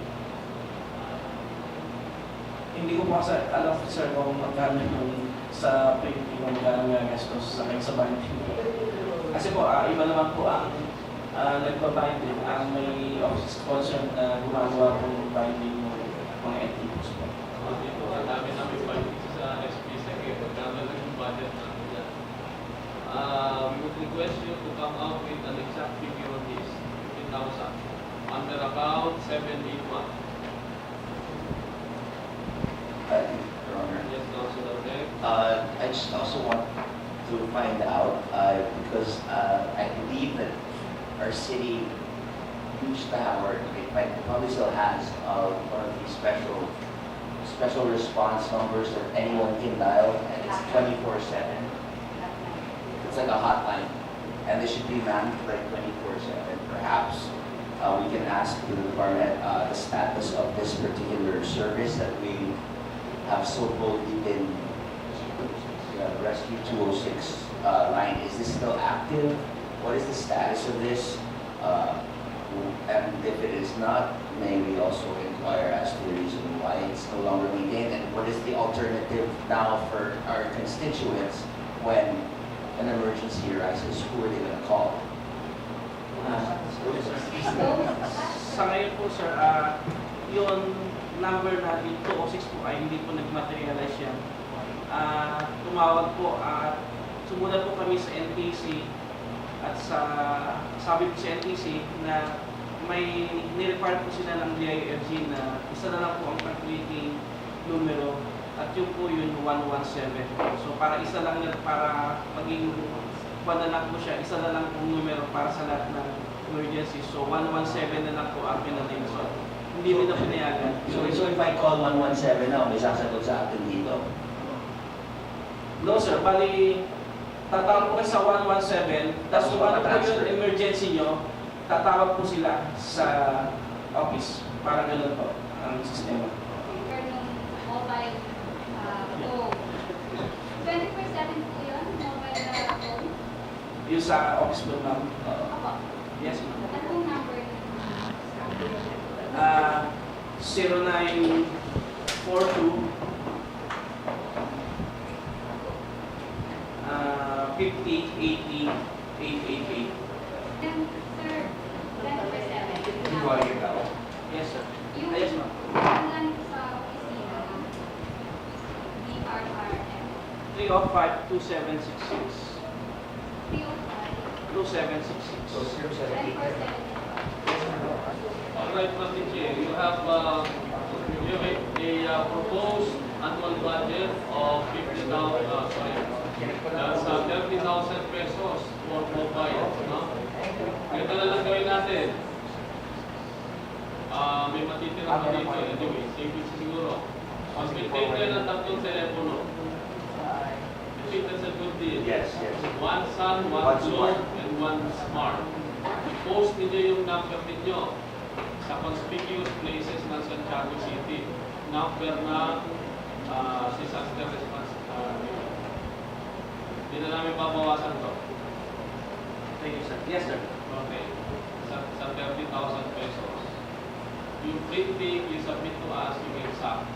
Hindi ko po kasi alam, sir, kung magkano yung sa printing, kung magkano nga gastos sa kayo sa binding. Kasi po, iba naman po ang nagpa-binding, ang may office sponsor na gumagawa po ng binding ng mga entry books po. Dito, ang dami namin binding sa SPSEC. Pagkano lang yung budget namin dyan. We would request you to come out with an exact figure on this, 50,000. Under account 781. Your Honor. Yes, Councilor Beck. I just also want to find out, because I believe that our city used to have, or it probably still has, one of these special response numbers that anyone can dial, and it's 24/7. It's like a hotline, and they should be manned like 24/7. Perhaps we can ask the department the status of this particular service that we have so boldly been Rescue 206 line. Is this still active? What is the status of this? And if it is not, may we also inquire as to the reason why it's no longer maintained, and what is the alternative now for our constituents when an emergency arises? Who are they going to call? Sa ngayon po, sir, yung number natin, 206 po, ay hindi po nag-materialize yan. Tumawag po at sumunod po kami sa NTC at sabi po sa NTC na may nirequire po sila ng DIFG na isa na lang po ang calculating numero at yun po yun 117. So para isa lang yan, para maging na lang po siya, isa na lang pong numero para sa lahat ng emergency. So 117 na lang po ang pinatay. So hindi rin na pinayagan. So if I call 117 now, may sasagot sa atin dito. No sir, bali tatawag po kayo sa 117, tapos kung ano po yung emergency nyo, tatawag po sila sa office. Parang gano'n po ang sistema. Or nung mobile phone. 24/7 po yun, mobile phone. Yung sa office po ma'am. Ako, Yes ma'am. anong number niyo? 0942 50 80 888. And sir, 24/7. Yes sir. Yung Yes ma'am. pangalan sa opisina, DRRM, 305 2766. 305, 2766. So 078. 24/7. All right, Mr. Chair, you have a proposed annual budget of 50,000, that's 30,000 pesos for mobile, no? Ito na lang gawin natin. May matitira pa dito, anyway, savings siguro. Mag-maintain kayo ng tatlong telepono. I think that's a good deal. Yes, yes. One Sun, one One Globe, Smart. and one Smart. I-post ninyo yung number ninyo sa conspicuous places ng Santiago City. Number na disaster response. Hindi na namin babawasan to. Thank you sir. Yes sir. Okay. Sa 30,000 pesos. Yung printing, you submit to us yung exact.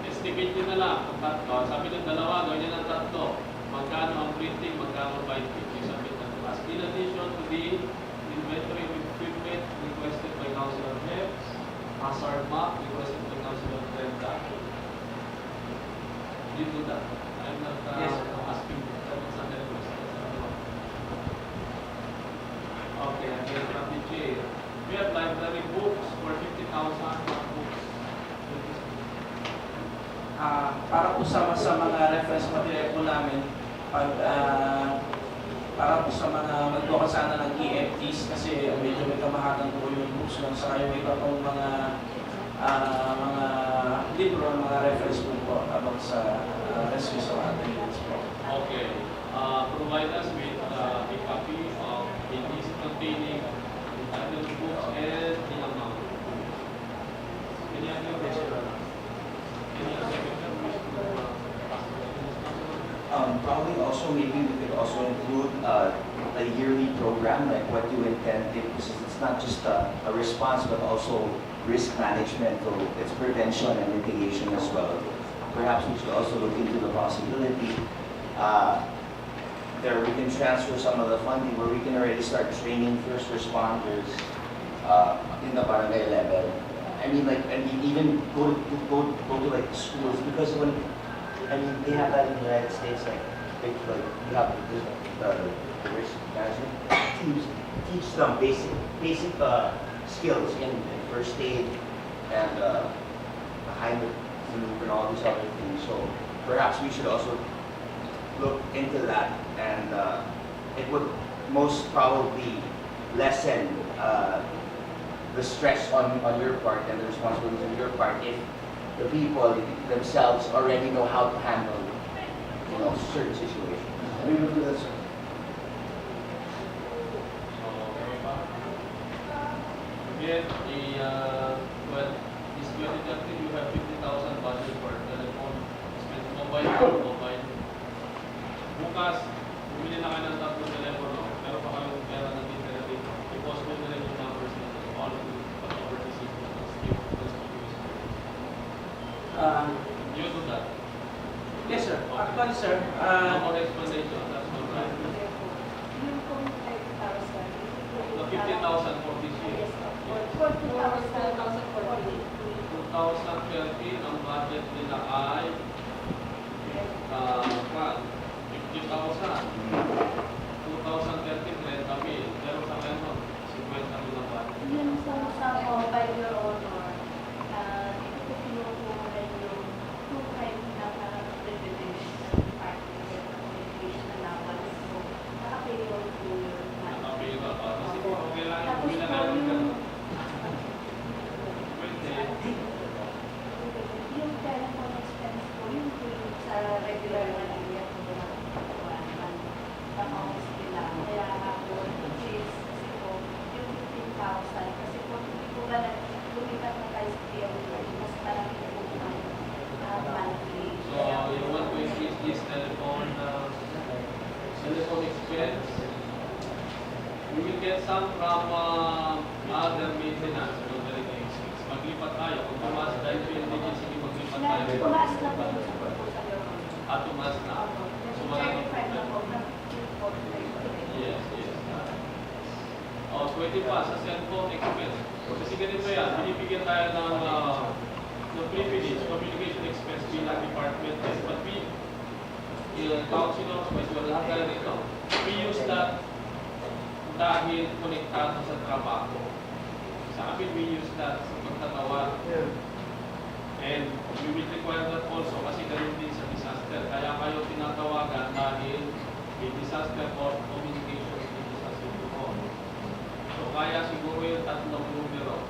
Estimate nyo na lang kung tatlo. Sabi ng dalawa, gawin nyo ng tatlo. Magkano ang printing, magkano binding. You submit na to us. In addition to the inventory of equipment requested by Councilor Heps, hazard map requested by Councilor Brenda. You do that. I'm not Yes. asking for that. year. We have library books for 50,000 books. Para po sa mga reference material po namin, para po sa mga magbuka sana ng EFTs kasi medyo may kamahatan po yung books lang sa kayo. Iba pong mga libro, mga reference po habang sa rescue sa ating units po. Okay. Provide us with a copy of a list containing the title of books and the amount. Any other question? Any other question? Probably also maybe we could also include a yearly program, like what you intend, because it's not just a response, but also risk management, so it's prevention and mitigation as well. Perhaps we should also look into the possibility there we can transfer some of the funding where we can already start training first responders in the barangay level. I mean, like, even go to like schools, because when they have that in the United States, like you have the risk management teach them basic skills in first aid and behind the maneuver and all these other things. So perhaps we should also look into that, and it would most probably lessen the stress on your part and the responsibility on your part if the people themselves already know how to handle, certain situations. We will do that, sir. Again, this 2013 you have 50,000 budget for telephone, mobile. Bukas, bumili na kayo ng tatlong telepono, pero pa kayong pera na titira dito. I-post mo na rin yung numbers nito. All of you, pag-overseas you. You do that. Yes, sir. Actually, sir, No more explanation, that's all right. Yung kung 5,000, The 50,000 for this year. yes, for 2,000 for 2013, ang budget nila ay 50,000. 2013, 30 mil. Pero sa akin, 50 mil ang budget. Yun sa mobile, Your Honor, ito po kinukuha yung two kind na privilege ng Department of Communication na naman. So, naka-payroll po yun. Nakapira pa. Kasi Opo. okay lang yung Tapos pila po namin yung ganun. Pwede. yung telephone expense po, yung sa regular na linya po na pang-office nila. Kaya ako, which is kasi po, yung 15,000, kasi po, hindi po ba lumipat na tayo sa PLDR, mas malaki po ang monthly. So, you want to increase this telephone expense? We will get some from other maintenance or other things. Maglipat tayo. Kung tumaas dahil PLDG, sige maglipat tayo. Tumaas na po yung proposal, Your Honor. Tumaas na. Opo. So, Kasi 35 na po, from 15 po to 35. Yes. Oh, 20 pa sa cellphone expense. Kasi ganito yan, binibigyan tayo ng privilege, communication expense bilang department. But we, councilors, may wala tayo dito. We use that dahil konektado sa trabaho. Sa amin, we use that sa pagtatawag. And we will require that also kasi ganun din sa disaster. Kaya kayo tinatawagan dahil may disaster or communication din sa cellphone. So kaya siguro yung tatlong numero.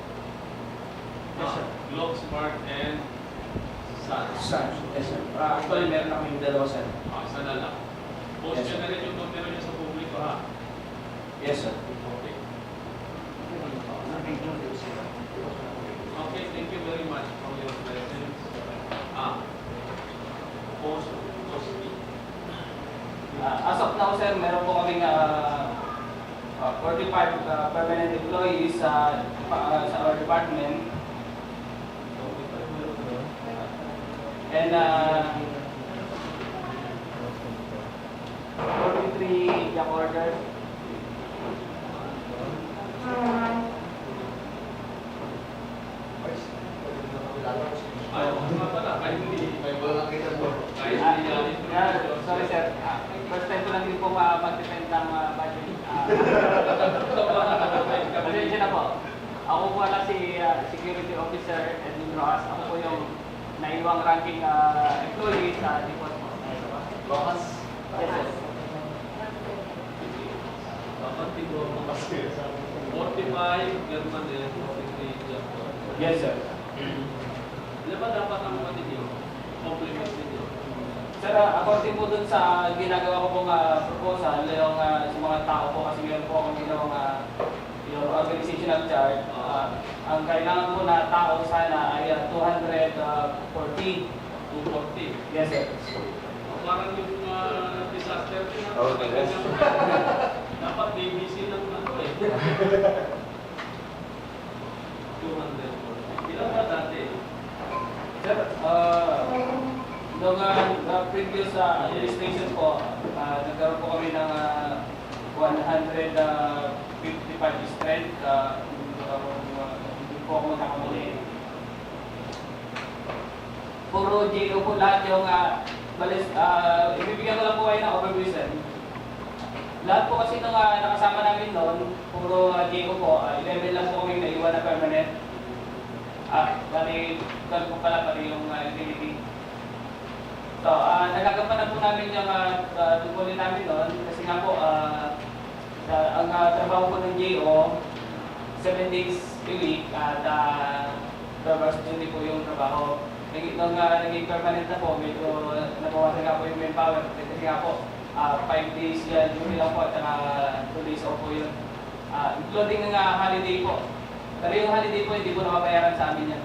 Yes, sir. Globe, Smart, and Sun. Yes, sir. Actually, meron na kaming dalawa, sir. Isa na lang. Post Yes, nyo sir. na rin yung numero nyo sa publiko ha. Yes, sir. Okay. Okay, thank you very much for your presence. Post me. As of now, sir, meron po kaming 45 permanent employees sa our department. And 43 job orders. Ayaw ko nga pala, kahit hindi. Kahit hindi Sorry, sir. First time ko lang din po mag-depend ng budget. Pasensya po. Ako po pala si Security Officer Edwin Rojas. Ako po yung naiwang ranking employee sa depot po. Rojas. Yes, sir. Dapat tigro mo kasi. 45, German din, 43, Japan. Yes, sir. Di ba dapat ang kapatid nyo? Compliment ninyo. Sir, according po dun sa ginagawa ko pong proposal, yung sa mga tao po, kasi meron po akong ginawang yung organizational chart, ang kailangan po na tao sana ay 240. 240. Yes, sir. Parang yung disaster na Oh, yes. dapat BBC ng ano eh. 240. Ilan ba dati? Sir, noong previous administration po, nagkaroon po kami ng 155 strength. Hindi po ako nakamuli. Puro JO po lahat yung ibibigyan ko lang po kayo ng overview, sir. Lahat po kasi nung nakasama namin noon, puro JO po, 11 lang po kami naiwan na permanent. Bali, 12 po pala pati yung utility. So, nagagampanan po namin yung tungkulin namin noon kasi nga po, ang trabaho po ng JO, 7 days a week at 12 hours duty po yung trabaho. Nung naging permanent na po, medyo nabawasan nga po yung manpower kasi nga po, 5 days duty lang po at 2 days off po yun. Including ng holiday po. Pero yung holiday po, hindi po nababayaran sa amin yan.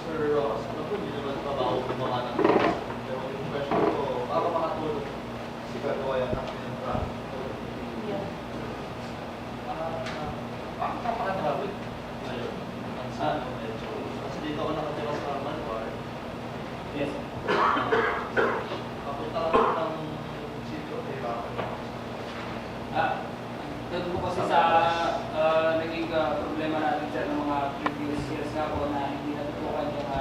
Sir Ross, ano po hindi naman trabaho gumawa ng pero yung question ko, para makatulog si gagawa yan ng pinag-traffic. Napaka-traffic ngayon. Ang saan ng medyo. Kasi dito ako nakatira sa Malbar. Yes. Kapunta ka ng sitio, kailangan na. Doon po kasi sa naging problema natin sa ng mga previous years nga po na hindi natutukan yung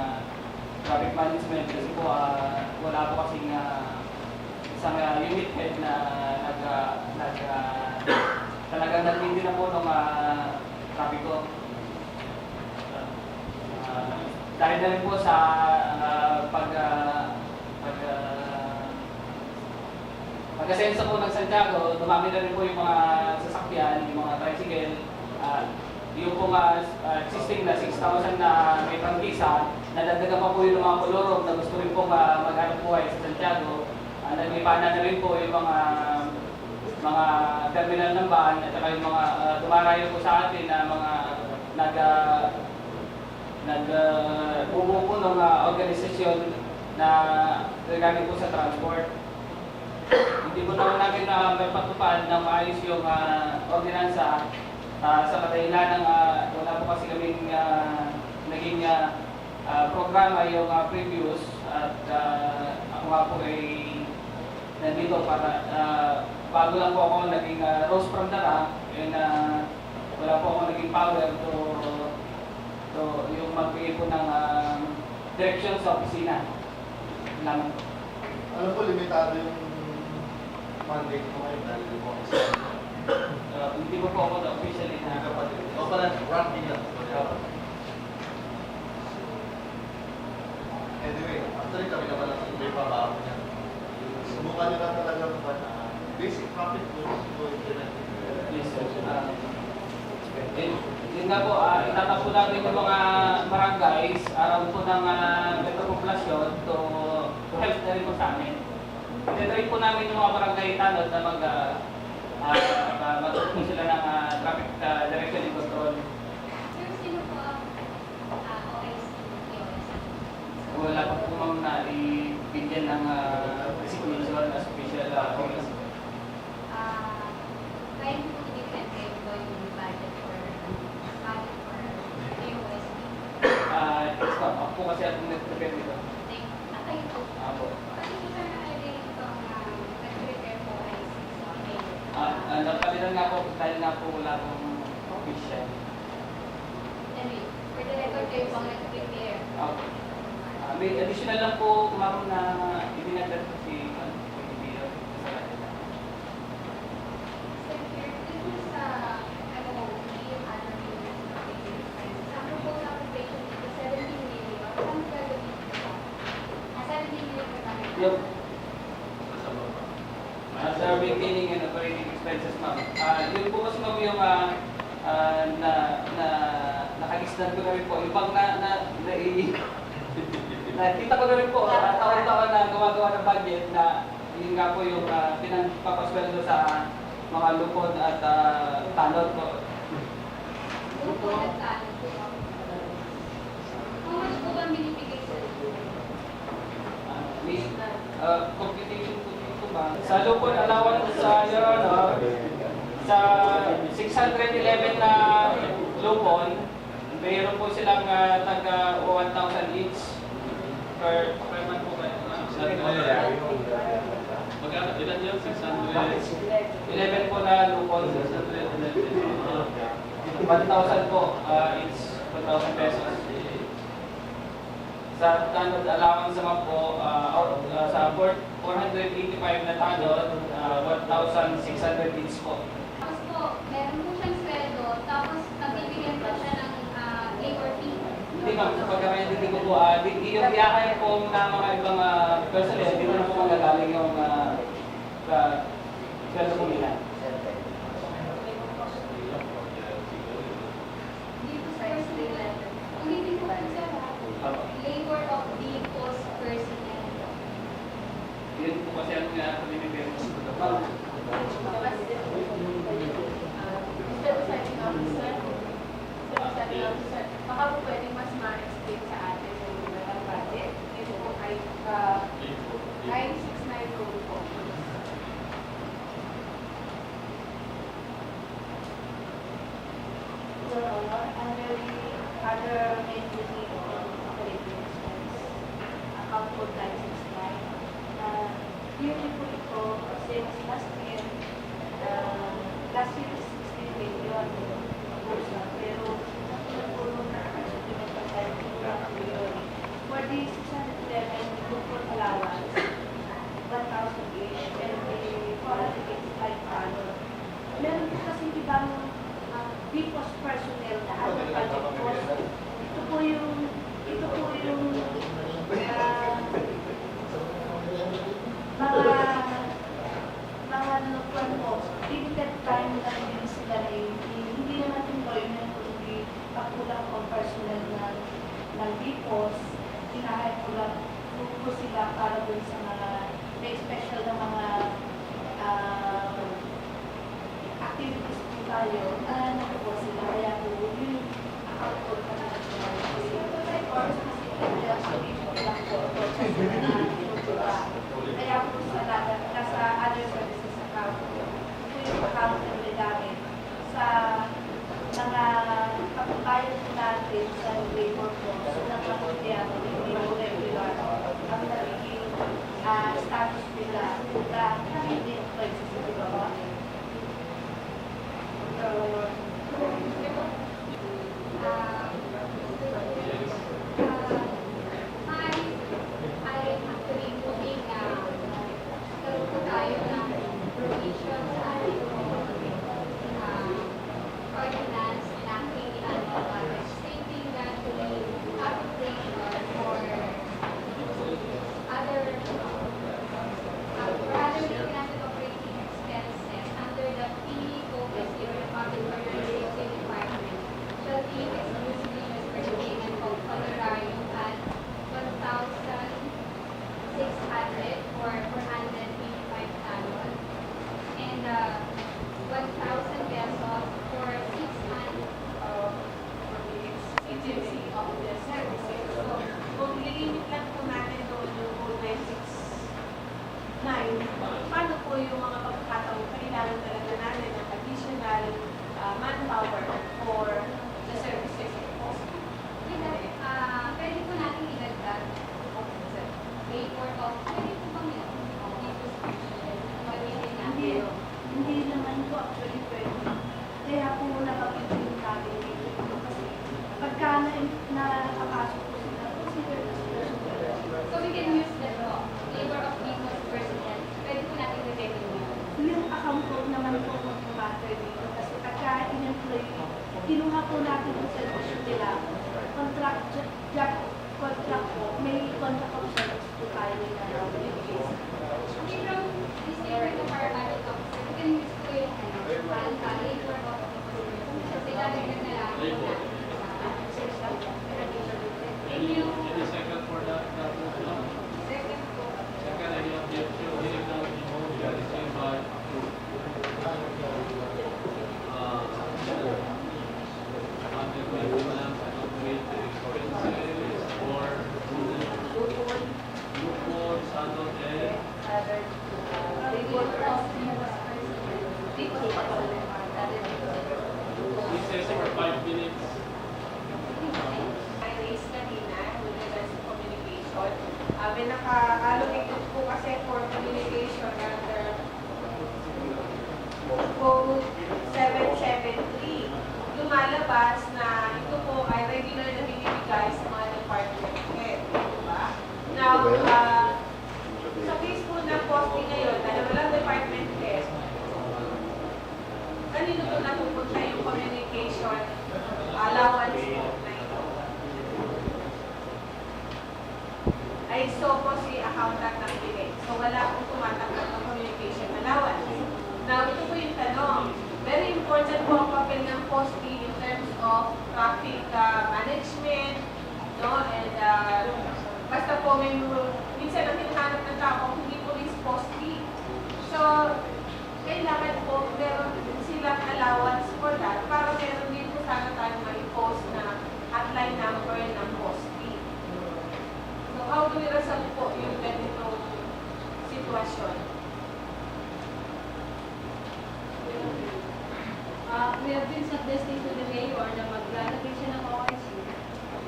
traffic management kasi po wala po kasing isang unit head na talagang nagtindi na po ng traffic ko. Dahil na rin po sa pag-asenso po ng Santiago, dumami na rin po yung mga sasakyan, yung mga tricycle. Yung po existing na 6,000 na may prangkisa, nadagdagan pa po yung mga kolorong na gusto rin po maghanap buhay sa Santiago. Nagmipana na rin po yung mga terminal ng van at saka yung mga dumarayo po sa atin na mga bumuo po ng organisasyon na regarding po sa transport. Hindi po naman namin may patupad na maayos yung ordinansa sa kadahilan ng wala po kasi kaming naging programa yung previous at ako nga po ay nandito para bago lang po ako naging rose from the rank and wala po ako naging power to yung magbigay po ng direction sa opisina lang. Alam po, limitado yung mandate ko ngayon dahil po ako sa Hindi po ako na officially na kapatid. O pala, ranking lang. Anyway, actually kami naman ang may pabaho niya. Subukan nyo na talaga ba na basic profit rules to implement it. yes, sir. Yun nga po, itatap po natin yung mga barangays around po ng metropoplasyon to help na rin po sa amin. I-train po namin yung mga barangay tanod na magtutulong sila ng traffic direction and control. Sir, sino po ang OIC? Wala pa po ma'am na ibigyan ng resignation as official office. Kaya po different kayo po yung budget for AOSP? Yes ma'am, ako po kasi atong nag-prepare nito. Kayo po. Ako. Kasi po sir, nakalagay ito ang nag-prepare po ay Napalitan nga po dahil nga po wala pong official. Anyway, for the record kayo pang nag-prepare. Okay. May additional lang po kumaroon na ibinagdag po si Biro sa kanila. Sir, here, this is MOE, other Yung Nasa baba. sa maintaining and operating expenses, ma'am. Yun po kasi ma'am yung nakagisnan ko na rin po. Yung pag nakita ko na rin po, taon-taon na gumagawa ng budget na yun nga po yung pinagpapasweldo sa mga lupon at tanod po. Grupo at talent po. How much po ba binibigay sa May computation po dito ba? Sa lupon allowance sa Your Honor, sa 611 na lupon, mayroon po silang taga 1,000 each per month po kayo. Magkano? Ilan yun? 600? 11 po na lupon, 1,000 po, each 2,000 pesos. Sa tanod allowance naman po, sa 485 na tanod, 1,600 each po. Tapos po, meron po siyang sweldo, tapos nabibigyan pa siya ng labor fee. Hindi ma'am, sa pagkakaintindi ko po, yung biyahe po na mga ibang personnel, dito na po magagaling yung sweldo po nila. Hindi po sa personnel. Ulitin po po sir, labor of the post personnel. Yun po kasi ang pinipin ko. Mr. Presiding Officer, baka po pwedeng mas ma-explain sa atin sa general budget. Ito po ay 969 rule po. Your Honor, under the other entity of operating expense, account code 969, yearly po ito, since last year is 16 million, pero nakulang po nung supplemental time yun. For the 611 coupon allowance, 1,000 each, and the 485 dollar. Meron po kasi ibang BPOS personnel na ano budget cost. Ito po yung mga lukuan po, limited time lang din sila na hindi naman employment kundi pagkulang po personnel ng BPOS, hinahayag ko lang po sila para dun sa mga may special na mga activities po tayo na po sila kaya po yung account po na or specific justification lang po kaya po sa nasa other services account po yung account na nilagamit sa mga pagbabayad po natin sa labor cost ng mga empleyado hindi po regular ang nagiging status nila na hindi employed sa Sibagawa. I actually moving karoon po tayo ng provision sa ating ordinance enacting the annual budget stating that the appropriation for other maintenance and operating expenses under the POSC or the Public Organization Department shall be exclusively used for the payment of honorarium at 1,600 for 485 talon and 1,000 pesos for 6 months of Agency of the services. So, kung lilimit lang po natin doon yung 969, paano po yung mga pagkakataon kailangan talaga natin ng additional manpower for the services of hospital? pwede po natin idagdag labor of pwede po ba meron dito sa gamitin natin? Hindi naman po actually pwede. Kaya po napag-ibig natin dito kasi pagka nakapasok po sila, consider na sila supervisor. So we can use that po, labor of business personnel. Pwede po natin i-revenue. Yung account code naman po mag-matter dito kasi pagka in-employ, kinuha po natin yung service nila, contract po, may contract of service po tayo na namin, naka-allocated po kasi for communication under Code 773. Lumalabas na ito po ay regular na binibigay sa mga department head. Diba? Now, sa case po ng posting ngayon, dahil walang department head, kanino po napupunta yung communication allowance po na ito? Ay, so po si accountant ng bigay. So, wala pong tumatanggap ng communication allowance. Now, ito po yung tanong. Very important po ang papel ng posting in terms of traffic management, no? And basta po may minsan ang hinahanap ng tao, hindi po is posting. So, kailangan po meron silang allowance for that para meron din po sana tayo ma-post na hotline number ng posting. So, how do we resolve po yung ganitong sitwasyon? We have been suggesting to the mayor na mag-granted siya ng OIC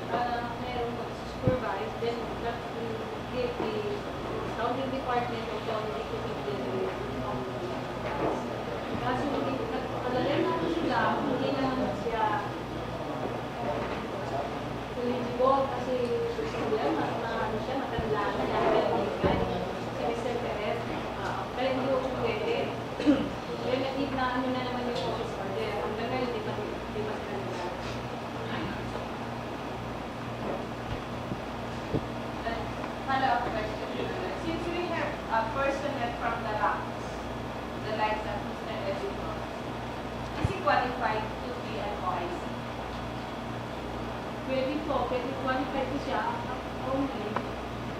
para merong mag-supervise, then that will give the accounting department of the executive delivery. Kasi nagpadalay na po sila, hindi naman siya eligible kasi sila, matanda na yan, pero hindi si Mr. Perez, kaya hindi ko pwede. Kaya nag-ignaano na naman yung office order. Hanggang ngayon, di ba sila nila? Follow-up question. Since we have a personnel from the ranks, the likes of Mr. Edwin, is he qualified to be an OIC? Pwede po, pwede qualified po siya. Only,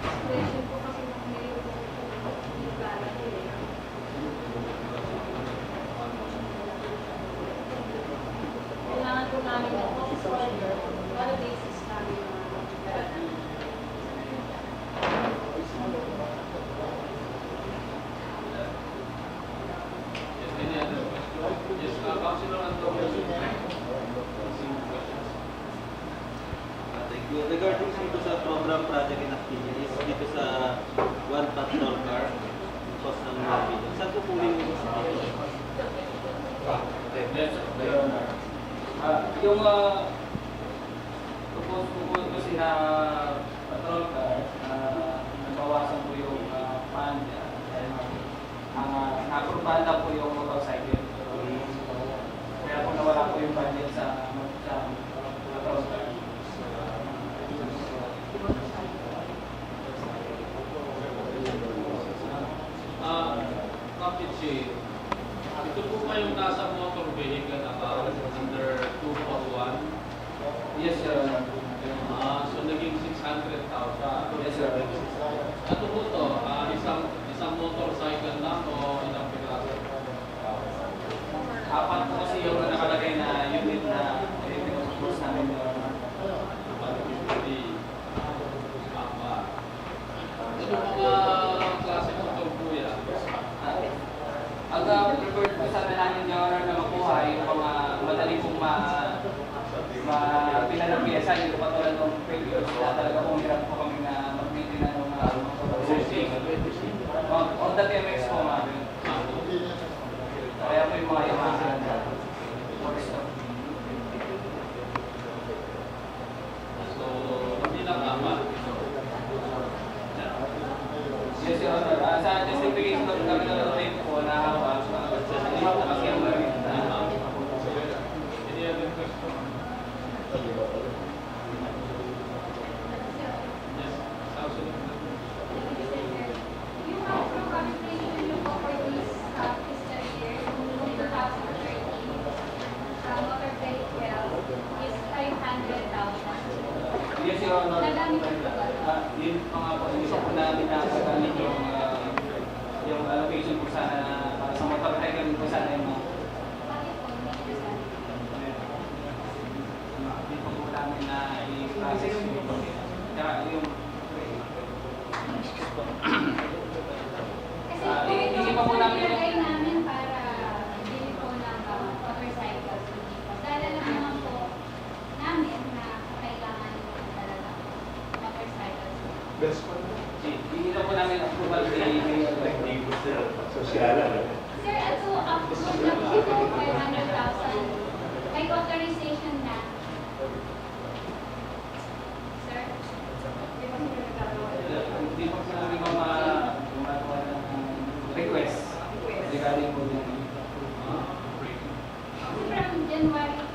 expression po kasi ng mayor po yung gala kailangan po namin ng office order para basis namin Yes, any other question? Yes, Councilor Antonio. Thank you. Regarding dito sa program project and activities, dito sa one patrol car, cost ng mga billion. Saan kukunin mo sa Yes, Your Honor. Yung propose ko po kasi na patrol car, nabawasan po yung fund. Ang na-approval lang po yung motorcycle. Kaya po nawala po yung budget sa patrol car. Captain Chief, ito po ba yung nasa motor vehicle account under 241? Yes, Your Honor. So naging 600,000. Yes, Your Honor. Ano po to? Isang motorcycle lang o ilang piraso? Apat po kasi yung nakalagay na unit na pinapropose namin, Your Honor. 150. Apat. Ano mga klase motor po yan? Ang preferred po sa namin, Your Honor, na makuha yung mga madali pong pilang piyesa, yung patulad ng previous na talaga pong hirap po kami na mag-maintain na ng posting. On the TMX po, ma'am. Kaya po yung mga Yamaha na So, hindi lang apat. yes, Your Honor. Sa justification ng kami ng tape po na hawak, hindi po kasi ang gamit na Any other question? Yes, Councilor. Yung calculation yung for this fiscal year, noong 2013, motor vehicle is 500,000. yes, Your Honor. Nagamit po ba? Yun mga po, hindi po namin nakagamit yung allocation po sana para sa motor vehicle po sana yung mga Bakit po? Hindi nagamit. hindi po po namin na i-process yung tsaka yung Kasi po hindi ito pa po ang namin nilagay namin para bili po ng motorcycles. Dahil alam naman po namin na kailangan po talaga motorcycles. si Hindi na po namin approval kay Mayor. Sir, also approve na po ito 500,000. May authorization na. Sir? Di ba sila nagkakaroon? Hindi po sa namin gumagawa ng request regarding po yung Kasi from January 2013,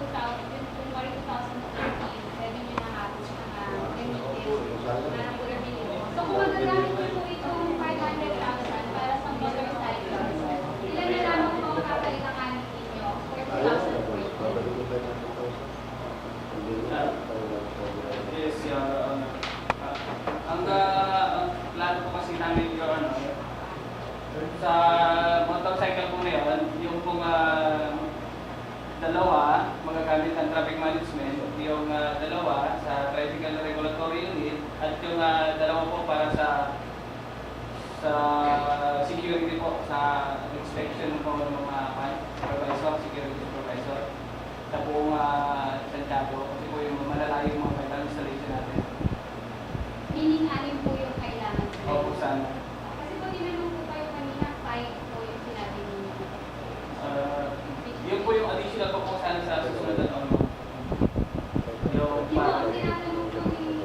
pwede nyo nakapos mga remittance na purability. So kung magagamit nyo po itong 500,000 para sa motorcycles, ilan na lamang po ang kakailanganin ninyo for 2014? Yes, ang plano po kasi namin yung sa motorcycle po na yun, yung pong dalawa magagamit ng traffic management, yung dalawa sa tricycle regulatory unit, at yung dalawa po para sa security po, sa inspection po ng mga supervisor, security supervisor sa buong Santiago, kasi po yung malalayo yung mga metal installation natin. Meaning, alin po yung kailangan? Opo, sana. Kasi po tinanong po kayo kanina, 5 po yung sinabi ninyo. Yun po yung additional po po sana sa susunod na taon. Yung Di ba, ang tinatanong po ni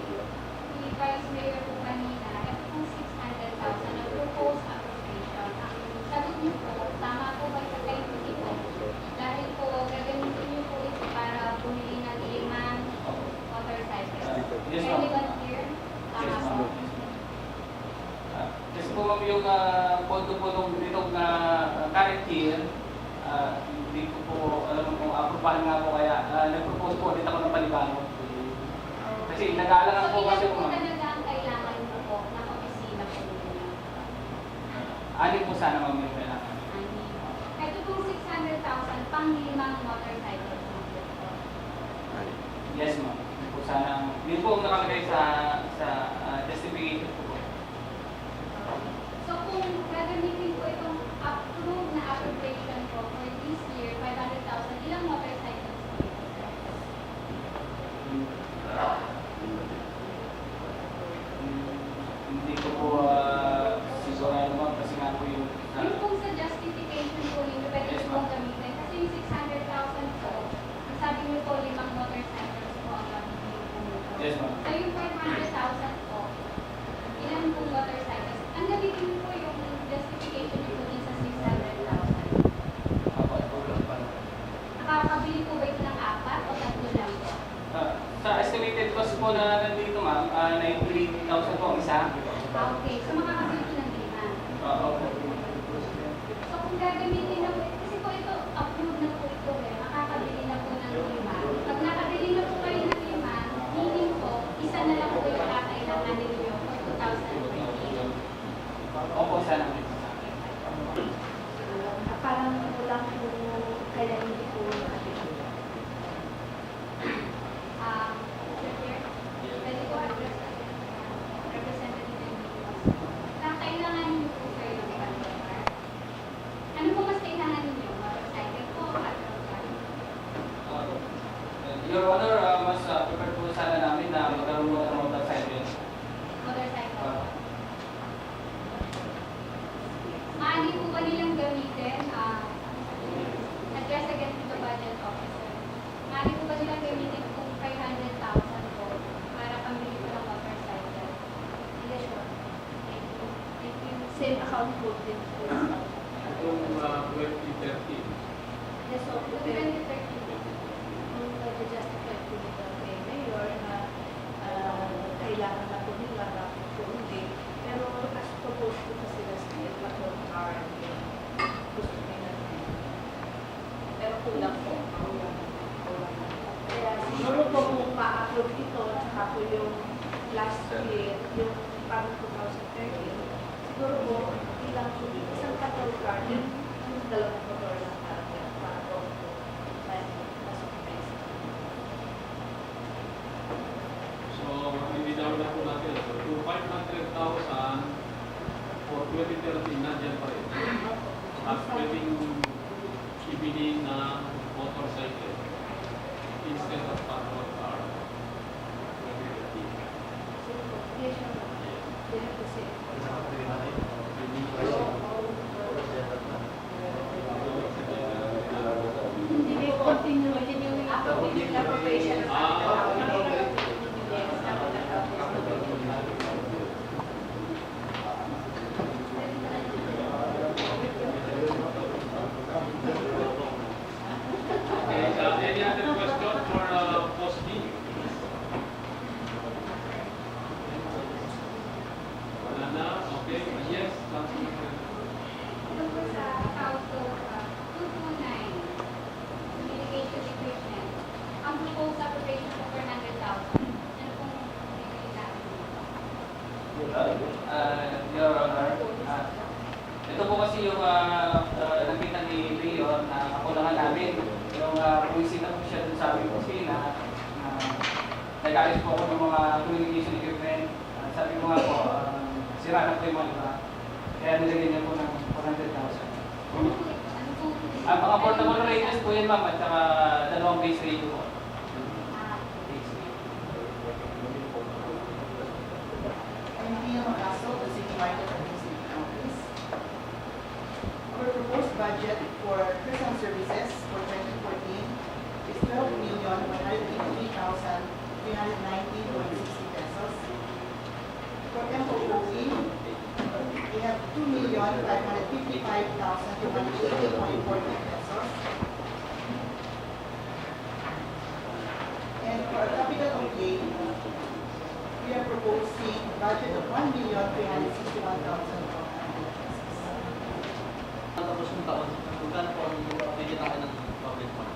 Vice Mayor po kanina, ito pong 600,000 na proposed appropriation. Ang sagot niyo po, tama po ba sa kayo po? Dahil po, gagamitin niyo po ito para bumili ng 5 motorcycles. Yes, Can you ma'am. volunteer? Tama Yes, po. ma'am. Kasi po ma'am yung pondo po nitong current year, hindi ko po alam kung aprobahan nga po, kaya nag-propose po ulit ako ng panibago. Kasi nag-aalangan So, po kasi ilan po po ma'am. talaga ang kailangan mo po ng opisina po ninyo? Anin po sana ma'am yung kailangan. Ito pong 600,000 pang 5 motorcycles. Yes ma'am. Yun po sana, yun po ang nakalagay sa justification po. So kung gagamitin po itong approved na appropriation po for this year, 500,000, ilang motorcycles po ito? Hindi ko po sigurado ma'am kasi nga po yung Yung kung sa justification po ninyo, pwede Yes, po ma'am. gamitin. Kasi yung 600,000 po, ang sabi niyo po 5 motorcycles po ang gamitin po nito. Yes ma'am. So yung 500,000 po, ilan po motorcycles? Ang gamitin niyo po yung justification niyo po din sa 600,000. Nakakabili po ba ito ng 4 o 3 lang po? Sa estimated cost po na nandito ma'am, 93,000 po ang isa. Okay, so makakabili po ng 5. Opo. So kung gagamitin na po, kasi po ito, approved na po ito makakabili na po ng 5. Pag nakabili na po kayo ng 5, meaning po, isa na lang po yung kakailangan ninyo for 2020. Opo, sana. Parang kulang po kaya hindi po nakabili. Mr. Chair, pwede ko address Representative Enriquez. Kakailangan niyo po kayo ng patrol car. Ano po mas kailangan ninyo? Motorcycle po o patrol car? Your Honor, mas prepared po sana namin na magkaroon mo ng motorcycle. Motorcycle. Maaari po ba nilang gamitin? Address again to the budget officer. Maaari po ba nilang gamitin kung 500,000 po para pambili ko ng motorcycle? Yes, sure. Thank you. Thank you. Same account po din po. Itong 2013. Yes, so po Kung din. 2013. Kung nag-justify po nito kay Mayor na kailangan na po nila na po hindi. Pero as proposed po kasi na sila patrol car gusto nila. Pero kulang po. Kaya siguro po kung ma-approve ito tsaka po yung last year, yung parang 2013, siguro po ilang po isang patrol car yung dalawang motor lang para po So, ibinaw na po natin. So, yung 500,000 for 2013, nandiyan pa rin. At pwedeng ibili na motorcycle instead of patrol car. 2013. Yes, sure. They have to say. continuing appropriation of capital. Yes, capital. Okay, any other question for Post B? Wala na? Okay. Yes, Councilman. Ito po sa account to 229, communication equipment. Ang proposed appropriation po 400,000. Ano pong bibili natin? Your Honor, ito po kasi yung nakita ni Rio na kakulangan namin. Yung pumisita po siya dun sa aming kusina. Nag-ayos po ako ng mga communication equipment. Sabi ko nga po, sira na po yung mga iba. Kaya nilagay niya po ng 400,000. Ano pong Ang mga portable radios po yan ma'am at saka dalawang base radio po. Base radio. Pia Macaso, the City Market Administrative Office. Our proposed budget for personal services for 2014 is 12,183,390.60 pesos. For MOOE, we have 2,555,280.40 pesos. And for capital outlay, we are proposing a budget of 1,361,400 pesos. Tapos yung taon, kung gaano po ang bigyan ng public fund?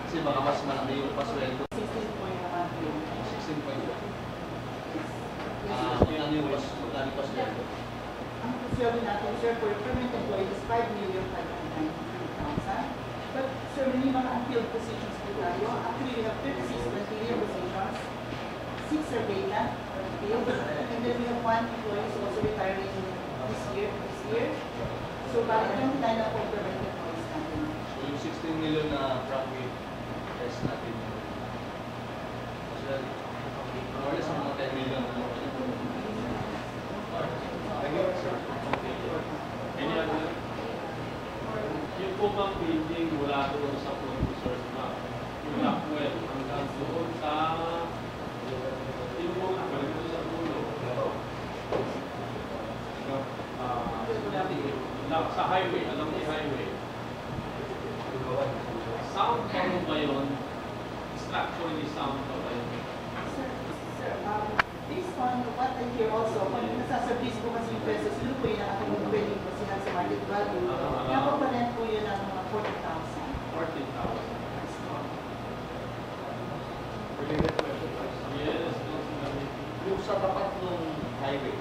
Kasi baka mas malaki yung pasweldo. 16.1 billion. 16 point. Ano yung pasweldo? Ang pasweldo natin, sir, for permanent employees is 5,593,000. But, sir, may mga unfilled positions po tayo. Actually, we have 36 material positions, 6 surveillance filled, and then we have 1 employee who's also retiring this year. So, bali 29 na po permanent employees natin. So yung 16 million na profit test natin. Kasi more or less mga 10 million na Any other? Yung po bang building mula doon sa producers na yung Lockwell hanggang doon sa yung mga balik sa dulo. Sa highway, alam niyo highway. Sound pa mo ba yun? Structurally sound pa ba yun? Sir, based on what I hear also, kung nasaservice ko kasi yung pesos, yun po yun ang ating pwedeng posihan sa market value. Napaparent po yun ang mga 40,000. 14,000. Yes, yung sa tapat ng highway,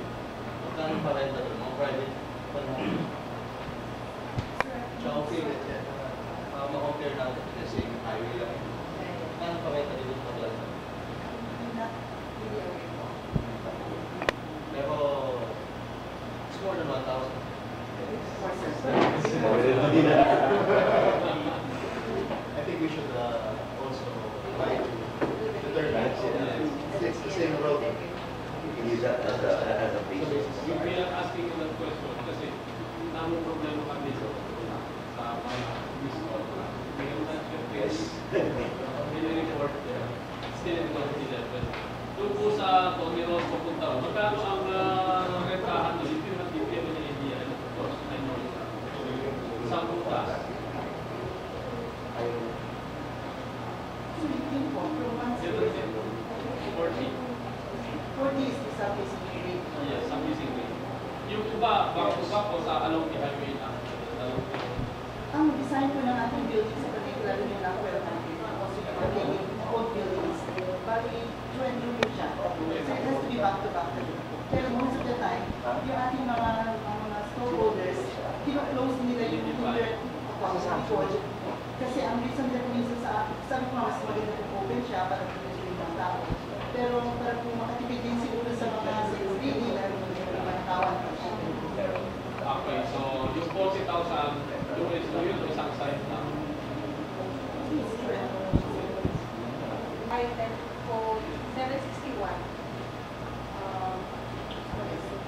magkano pa rin doon? Mga private so, okay, ma-compare natin kasi yung highway lang. Magkano pa rin doon pa rin? Pero, it's more than 1,000. I think we should also try to determine it's the same road. You can use that as a basis. we are asking you that question kasi namang problema kami sa mga discord. We have not yet report there. Still in 2011. Doon po sa Tony Ross papunta, magkano ang rentahan doon? If you have any idea, and of course, I know sa butas. So, 40. 40 is the service rate. Yes, amazing rate. Yung iba, bago pa po sa along the highway na. Ang design po ng ating building sa particular yung Lockwell natin, also yung old buildings, bali, join po siya. So it has to be back to back. Pero most of the time, yung ating mga storeholders, kino-close nila yung their account. Kasi ang reason nila minsan sabi ko mas maganda kung open siya para pinag ng tao. Pero para kung makatipid din siguro sa mga security, lalo ng mga tawan pa siya. Okay, so yung 40,000, yung is yun, isang side lang. Item code 761.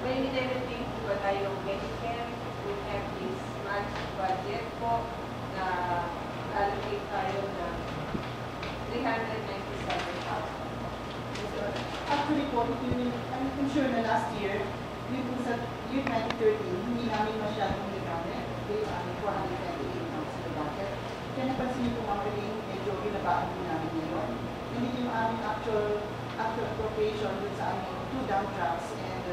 When we everything for tayong Medicare, we have this enhanced budget po na allocate tayo na 397,000. Actually po, I'm sure na last year, yung po sa year 2013, hindi namin masyadong nagamit. Okay, 428,000 na budget. Kaya napansin niyo po mga kaling, medyo ginabaan po namin ngayon. Hindi yung aming actual appropriation dun sa aming 2 dump trucks and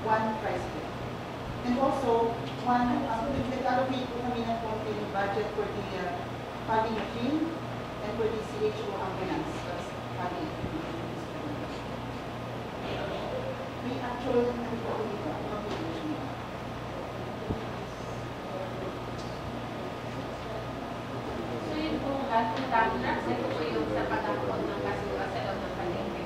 1 tricycle. And also, nag-allocate po kami ng konting budget for the packing machine and for the CHO ambulance. Packing may actual contribution. So yun po, ating dump trucks, ito po yung sa pagkakot ng basura sa loob ng palengke.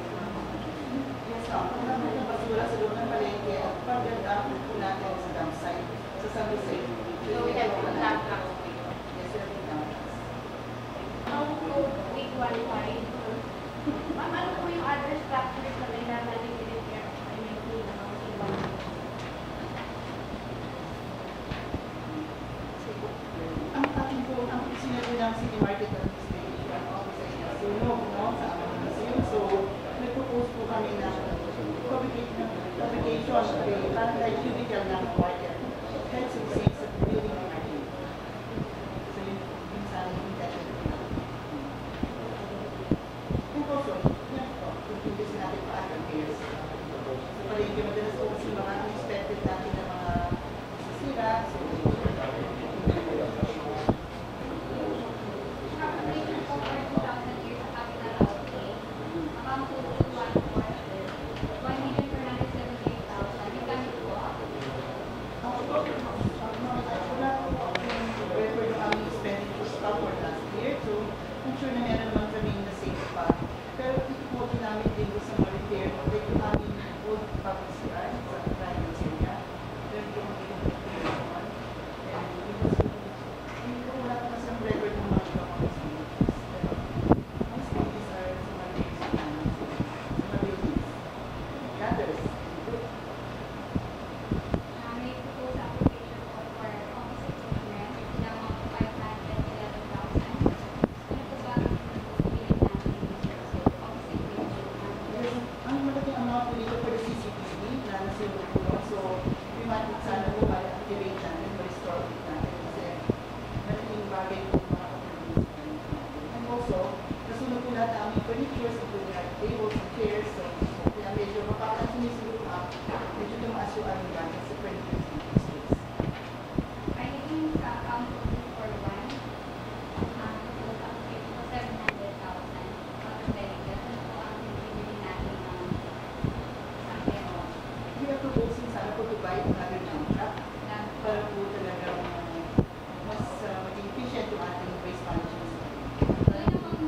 Yes, kung naman yung basura sa loob ng palengke at pag-dump po natin sa dump site sa San Jose. So we have two dump trucks po yun. Yes, sir, may dump trucks. Ang code 815. Ma'am, ano po yung other structures na kailangan i-repair? I mean, clean ang mga ibang. Ang ating po, ang sinabi ng City Market Administration Office ay nasunog, no, sa aming museum. So, nag-propose po kami ng publication, parang like cubicle ng market. Health and safety sa building ng market. So, yun sana yung intention po namin. And also, yan po, kung hindi natin pa ang repairs. So, palengke madalas po kasi mga unexpected natin na mga sisira. So, Application po for 2,000 years sa capital outlay. Amount to 1,478,000. Yung gamit po ako. Wala po record ng aming expenditures for last year. So, I'm sure na meron naman kami na safe pa. Pero ito po ginamit din po sa mga repair. Like yung aming old public CR sa private area. Meron po mga repair naman. And hindi ko wala po kasi ang record ng mga ibang mga expenditures. Pero most of these are sa mga days sa mga buildings. Gutters. May proposed application po for office equipment na amount to 511,000. Ano po ba ang bilhin natin sa office equipment? Ang malaking amount po dito for the CCTV na nasunod po. So, we might sana po ma-activate natin, ma-restore ulit natin kasi malaking bagay po mga kapatid. And also, nasunod po lahat ang aming furnitures, including our tables and chairs. So, kaya medyo mapapasinisip po medyo tumaas yung aming gamit sa furnitures and space. Ay, naging sa account po for one. Proposed application po 700,000. Kapag-delegate, ano po ang bibili natin ng isang pero? We are proposing sana po to buy another dump truck para po talagang mas maging efficient yung ating waste management system. So, yun ang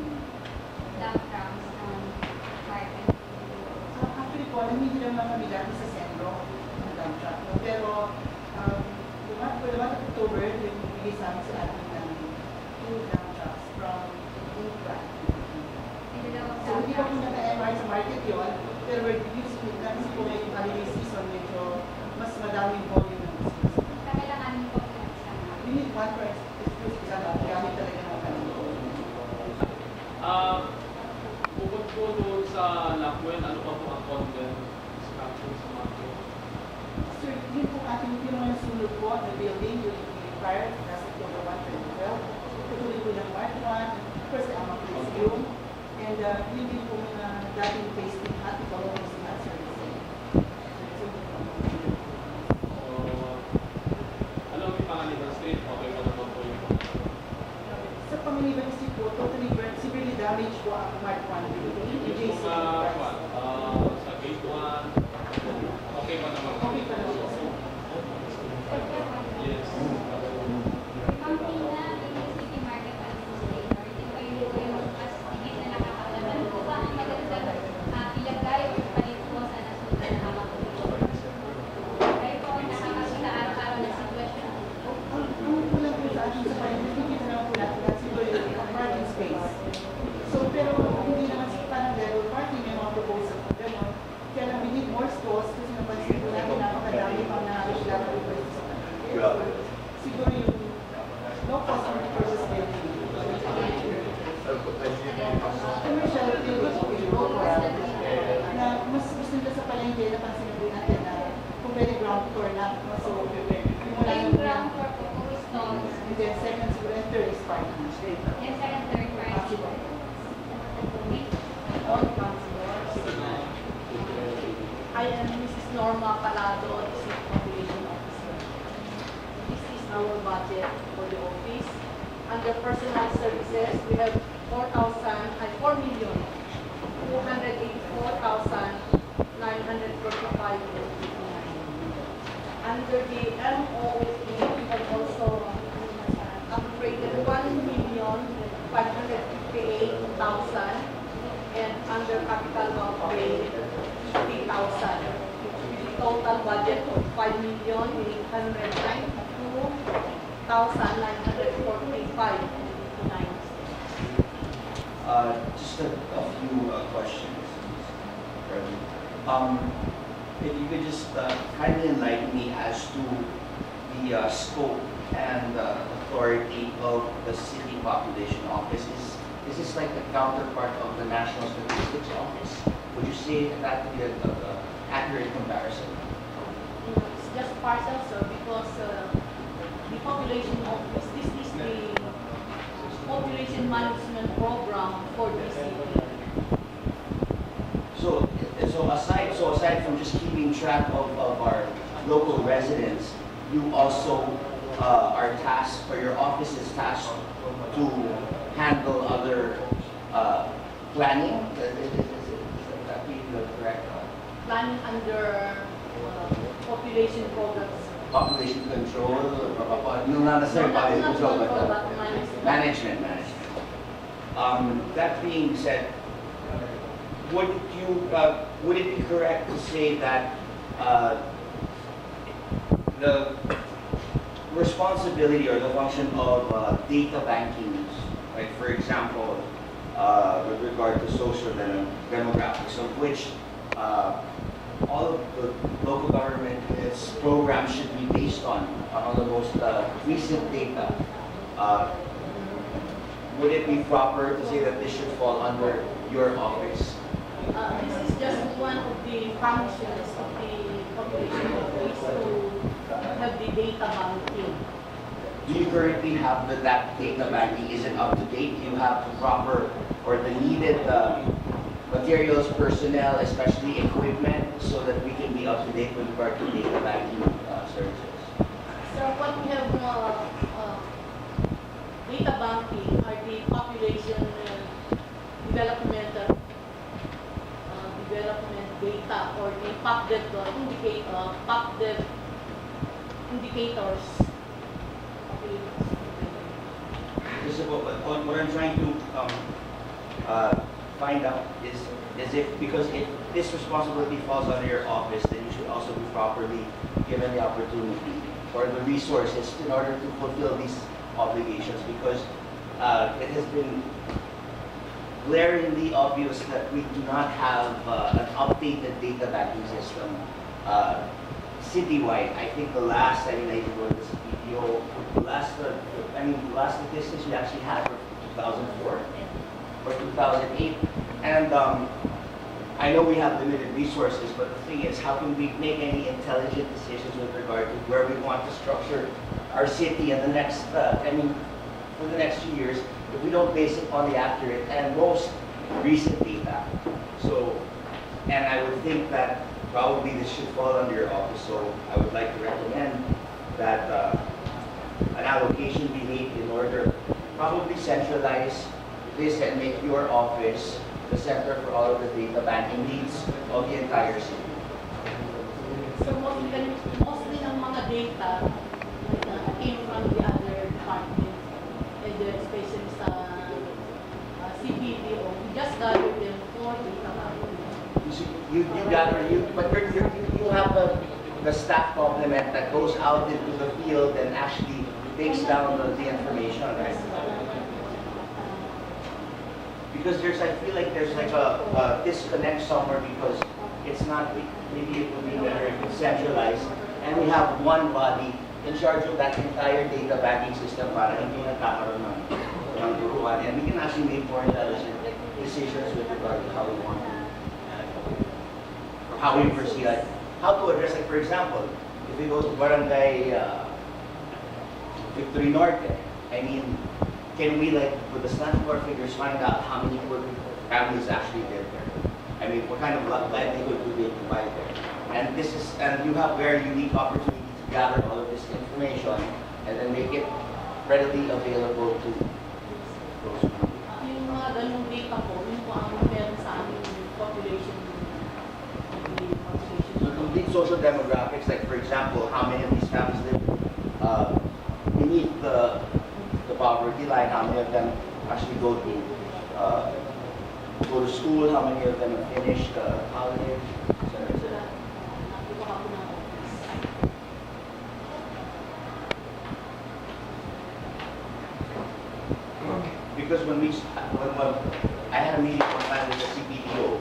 dump trucks ng market. Actually po, hindi naman kami dati sa sentro ng dump truck. No? Pero, for the month of October, nagbibigay sa amin sa atin ng 2 dump trucks from Intra. Ito daw ang So, dump hindi pa po trucks. naka-MR sa market yun, pero we're using it na kasi po ngayong holiday season, medyo mas madaming volume ng business. Kailangan po ng isang We need one for exclusive example, gamit talaga ng kami. Bukod po doon sa Lakwen, ano pa po ang content structure sa market? Sir, yun po ating pinungan sulod po at the building will be required last October 1, 2012. Tutuloy po ng March 1, first ang mga museum, and yun din po mga dating tasting at ikaw po si Matt Service. Ano ang Pangaliban Street? Okay pa naman po yun. Sa Pangiliban Street po, totally severely damaged po ang Mark 1 building. Yung JC mga Price. sa gate 1, okay pa naman po. Okay pa naman po. Yes. Company na yung City Market Administrator, ito po yung mas higit na nakakalaman. Ano po ba ang magandang ilagay o palit po sa nasulat na mga commission? Kayo po ang nakakita sa araw-araw na sitwasyon. Ang kulang po sa atin sa paligid, nakikita naman po natin kasi ito yung parking space. So, pero hindi naman sa parang level parking, may mga budget for the office. Under personal services, we have 4,284,945. Under the MOOE, we have also upgraded 1,558,000, and under capital outlay, 50,000. With the total budget of 5,892,945. Just a few questions. If you could just kindly enlighten me as to the scope and authority of the City Population Office. Is this like the counterpart of the National Statistics Office? Would you say that would be an accurate comparison? It's just partial, sir, because the population office, this is the population management program for the city. So aside from just keeping track of our local residents, you also are tasked, or your office is tasked to handle other planning? Is that be the correct? Planning under population programs. Population control, no, not necessarily population control, but management. management. That being said, would it be correct to say that the responsibility or the function of data banking, like for example, with regard to social demographics, of which all of the local government its programs should be based on the most recent data, would it be proper to say that this should fall under your office? This is just one of the functions of the population office to have the data banking. Do you currently have that data banking? Is it up to date? Do you have the proper or the needed materials, personnel, especially equipment, so that we can be up to date with regard to data banking services? So what we have data banking are the population development data, or the PACDEV indicators. This is what I'm trying to find out is if, because if this responsibility falls under your office, then you should also be properly given the opportunity or the resources in order to fulfill these obligations, because it has been glaringly obvious that we do not have an updated data banking system citywide. I think the last, I was PPO, the last statistics we actually had were 2004 or 2008. And I know we have limited resources, but the thing is, how can we make any intelligent decisions with regard to where we want to structure our city in the next, for the next few years, if we don't base it on the accurate and most recent data? So, and I would think that probably this should fall under your office, so I would like to recommend that an allocation be made in order to probably centralize this and make your office the center for all of the data banking needs of the entire city. So mostly ng mga data came from the other department, and especially sa CPDO. We just gathered them for data banking. You have the staff complement that goes out into the field and actually takes down the information, right? Because I feel like there's like a disconnect somewhere, because it's not, maybe it would be better if it's centralized and we have one body in charge of that entire data banking system para hindi nagkakaroon ng duruan, and we can actually make more intelligent decisions with regard to how we want to, or how we foresee, like, how to address, like for example, if we go to Barangay Victory Norte, can we, like, with the SNAT-4 figures, find out how many poor families actually live there? What kind of livelihood do they provide there? And you have very unique opportunity to gather all of this information and then make it readily available to those people. Yung mga ganung data po, yun po ang meron sa aming population. So complete social demographics, like for example, how many of these families live beneath the poverty line, how many of them actually go to school, how many of them have finished college, etc. etc. Nakuha ko ng office. Because when I had a meeting one time with the CPDO,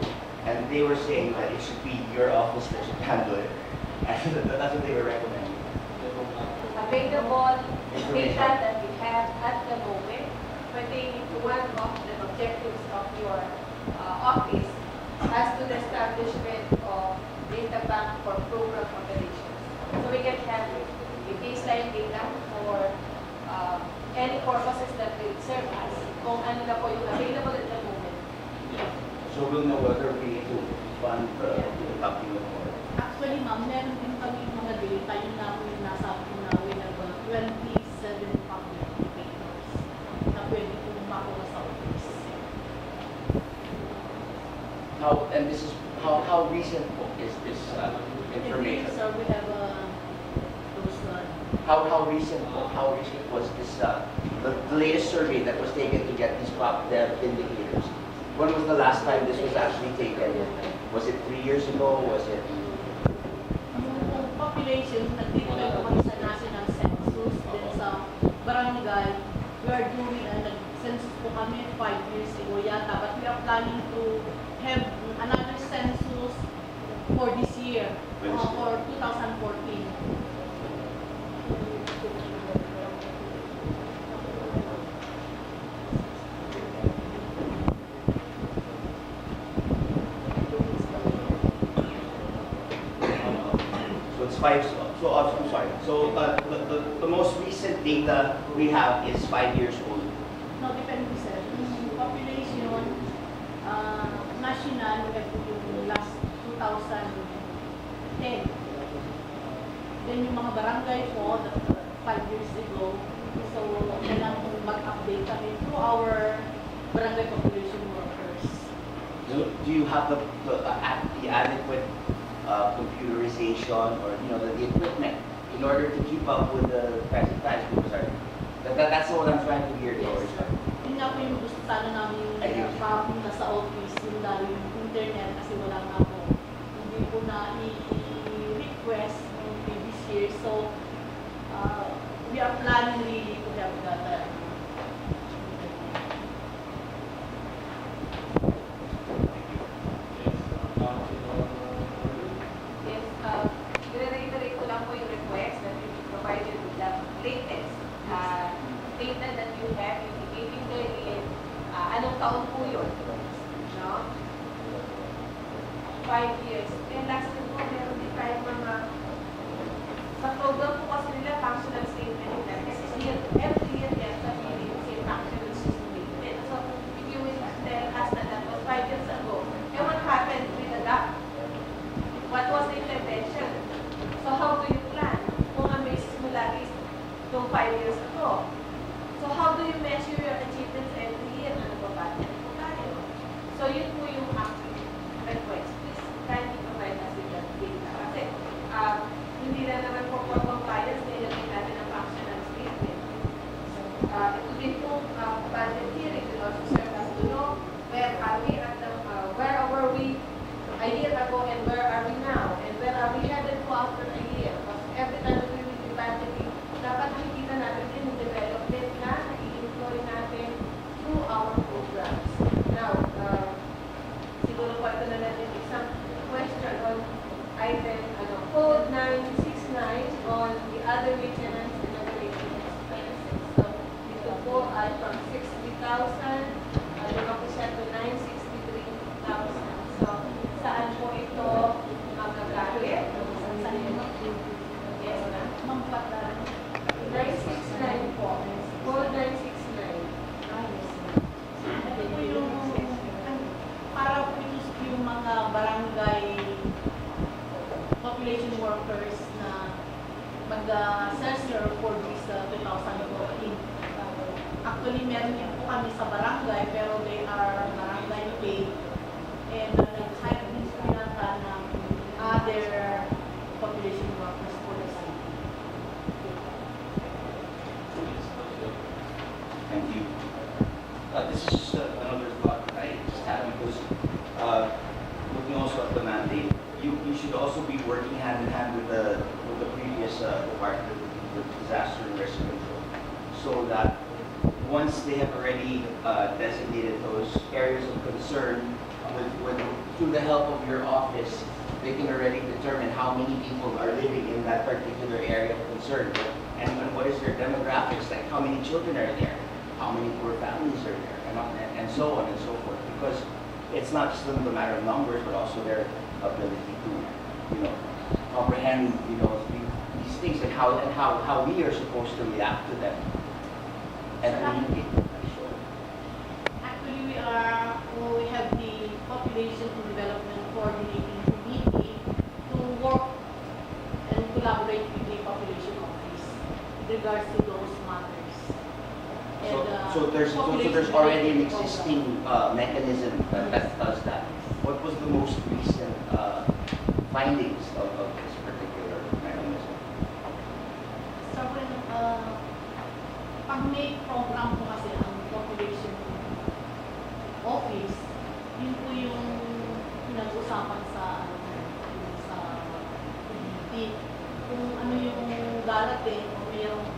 and they were saying that it should be your office that should handle it, and that's what they were recommending. Available data that we have at the moment pertaining to one of the objectives of your office as to the establishment of data bank for program operations. So we can have a baseline data for any purposes that will serve us kung ano na po yung available at the moment. So we'll know whether we need to fund the copy of more. Actually, ma'am, meron din kami mga data yung namin nasa namin ng 27 public papers na pwede kong makuha sa office. And this is how recent is this information? So we have those How recent was this the latest survey that was taken to get these their indicators? When was the last time this was actually taken? Was it 3 years ago? Was it? yung population, nagtitipay ko kami sa national census, then sa barangay, we are doing, nag-census po kami 5 years ago yata, but we are planning to have another census for this year, for 2014. So it's five. So I'm sorry. So the most recent data we have is 5 years old. No, depende sir. Yung population, national, we have yung last 2010. Then yung mga barangay po, 5 years ago. So, kailangan kong mag-update kami through our barangay population workers. Do you have the adequate computerization or the equipment in order to keep up with the present times? Sorry. That's what I'm trying to gear towards. Yun nga po yung gusto sana namin Ayun. nasa office, yung lalo yung internet kasi wala nga po. Hindi po na i-request yung previous year. So, we are planning really to have that. Yes, i-reiterate ko lang po yung request that you be provided with the latest data that you have indicating therein anong taon po yun. No? 5 years. And last year po, meron din tayo mga sa program po kasi nila functional statement nila. Kasi every year yan sa meeting yung functional statement. So, if you will tell us that was 5 years ago, then what happened with the gap? What was the intervention? So how do you plan? Kung ang basis mo lagi is yung 5 years ago. So how do you measure your achievements every year? Ano ba ba? Ano po tayo? So yun po yung aking request. Please kindly provide us with that data. Kasi hindi na naman po for compliance, nilagay natin ang functional statement. Ito din po budget hearing will also serve us to know where are we at the, where were we a year ago and where are we now? And where are we headed to after a year? Because every time that we will be budgeting, dapat nakikita natin din yung development na nai-employ natin through our programs. Now, mag-serve for this 2014. Actually, meron din po kami sa barangay, pero they are barangay paid. And nag-hire din sila ng other population workers for the city. Thank you. This is just another thought that I just had because looking also at the mandate, you should also be working hand in hand with the previous department, the disaster and risk control, so that once they have already designated those areas of concern, through the help of your office, they can already determine how many people are living in that particular area of concern, and what is their demographics, like how many children are there, how many poor families are there, and so on and so forth. Because it's not just the matter of numbers, but also their ability to, comprehend, these things and how we are supposed to react to them and communicate. Actually, we have the Population and Development Coordinating Committee to work and collaborate with the Population Office with regards to those matters. So there's already an existing mechanism that does that. What was the most recent findings of this particular mechanism? Sobrang, pag may program po kasi ang Population Office, yun po yung pinag-usapan sa PDP. Kung ano yung darating, kung mayroong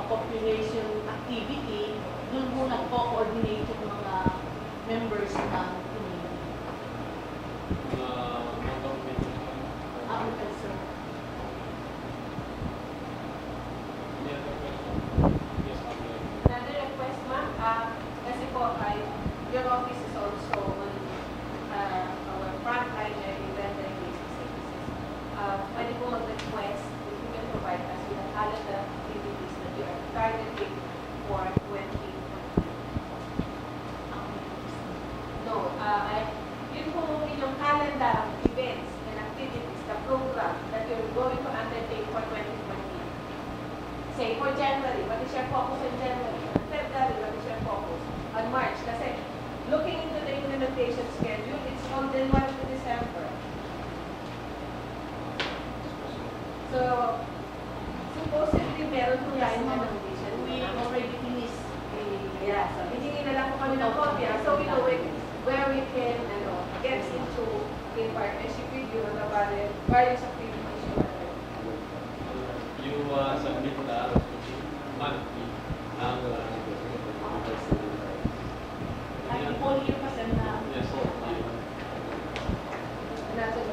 population activity, doon po nagko-coordinate yung mga members ng community. Agriculture. Another request, ma'am, kasi po your office is also on our frontline inventory basic services. Pwede po mag-request if you can provide us with a calendar activities that you are targeting for 2020. No, yun po yung calendar of events and activities, the program that you're going to undertake for 2020. Say, for January, what is your focus in January? On February, what is your focus? On March, kasi looking into the implementation schedule, it's from January to December. So, supposedly, meron po tayo implementation. We already finished. Yeah, so hihingi na lang po kami ng kopya. So, we know where we can get into in partnership with you on the various activities you are doing. You submit the monthly ang Ay, whole year kasi na. yes, Another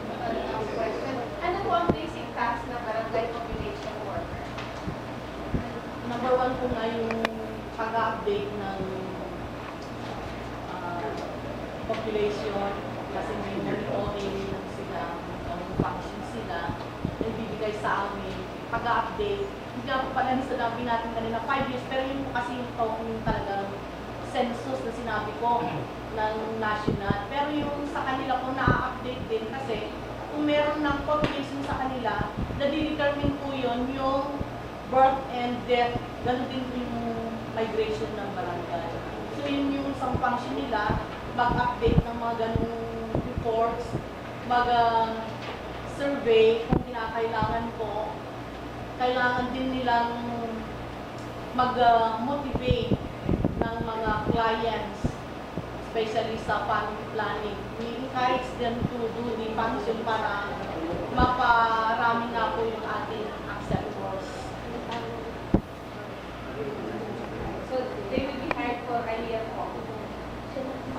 question. Ano po ang basic task ng barangay population worker? Number one po nga yung pag-update ng population kasi may monitoring sila, ng function sila, nagbibigay sa amin, pag-update. Hindi ako pala sinabi natin kanina 5 years, pero yun po kasi yung talagang census na sinabi ko ng national. Pero yung sa kanila po na-update din kasi kung meron ng population sa kanila, na-determine po yun yung birth and death, gano'n din po yung migration ng barangay. So yun yung isang function nila, mag-update ng mga ganung reports, mag-survey kung kinakailangan po. Kailangan din nilang mag-motivate ng mga clients, especially sa family planning. We encourage them to do the function para maparami na po yung ating acceptors. So, they will be hired for a year po.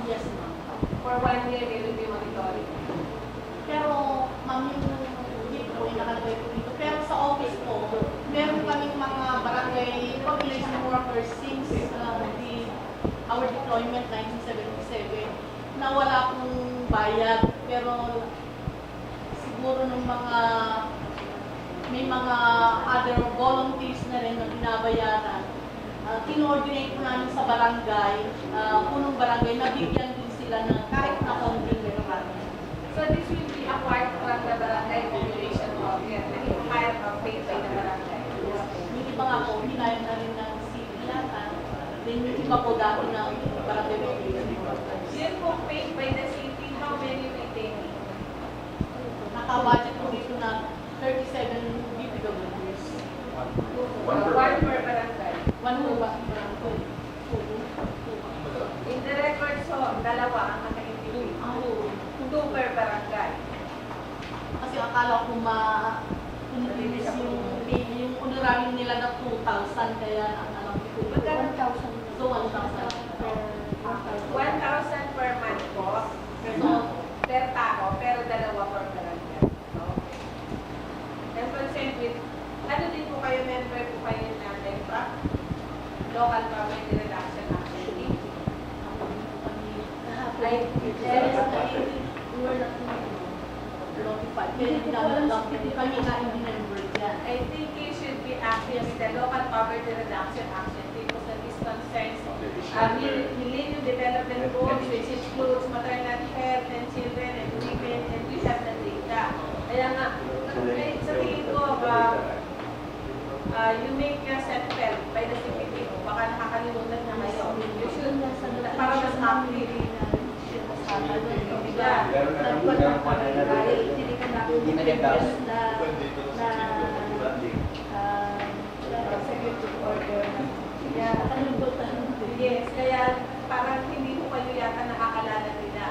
Yes, ma'am. For 1 year, they will be monitoring. Pero, ma'am, yung hindi po yung nakalagay po dito. Pero sa office po, meron kaming mga barangay population workers since our deployment 1977 na wala pong bayad. Pero siguro nung may mga other volunteers na rin na binabayaran. Kinoordinate po namin sa barangay, punong barangay, nabigyan din sila ng kahit na konting requirement. So, this will be a part from the barangay population worker. And you hire a paid by the luma po dati na barangay maintenance. Yun po paid by the city, how many retaining? Naka-budget po dito na 37 BPWs. One per One per barangay. One po ba? Barangay. In the record, so, dalawa ang naka-indicate. Two per barangay. Kasi akala ko ma-release yung honorarium nila na 2,000 kaya ang alam ko. 1,000. So 1,000. 1,000 per month po. So, Per tao, pero dalawa per barangay. Okay. And consent with, ano din po kayo, member po kayo na LEPRAC? Local Poverty Reduction Action Team? Ay, we're not notified. Kami nga hindi member dyan. I think you should be active with the Local Poverty Reduction Action Team because this concerns millennium development goals, which includes maternal health and children and women, and we have the data. Kaya nga, sa tingin ko, you make yourself felt by the CPT. Baka nakakalimutan na kayo. You should, para mas active. Yes, kaya parang hindi ko kayo yata nakakalala nila.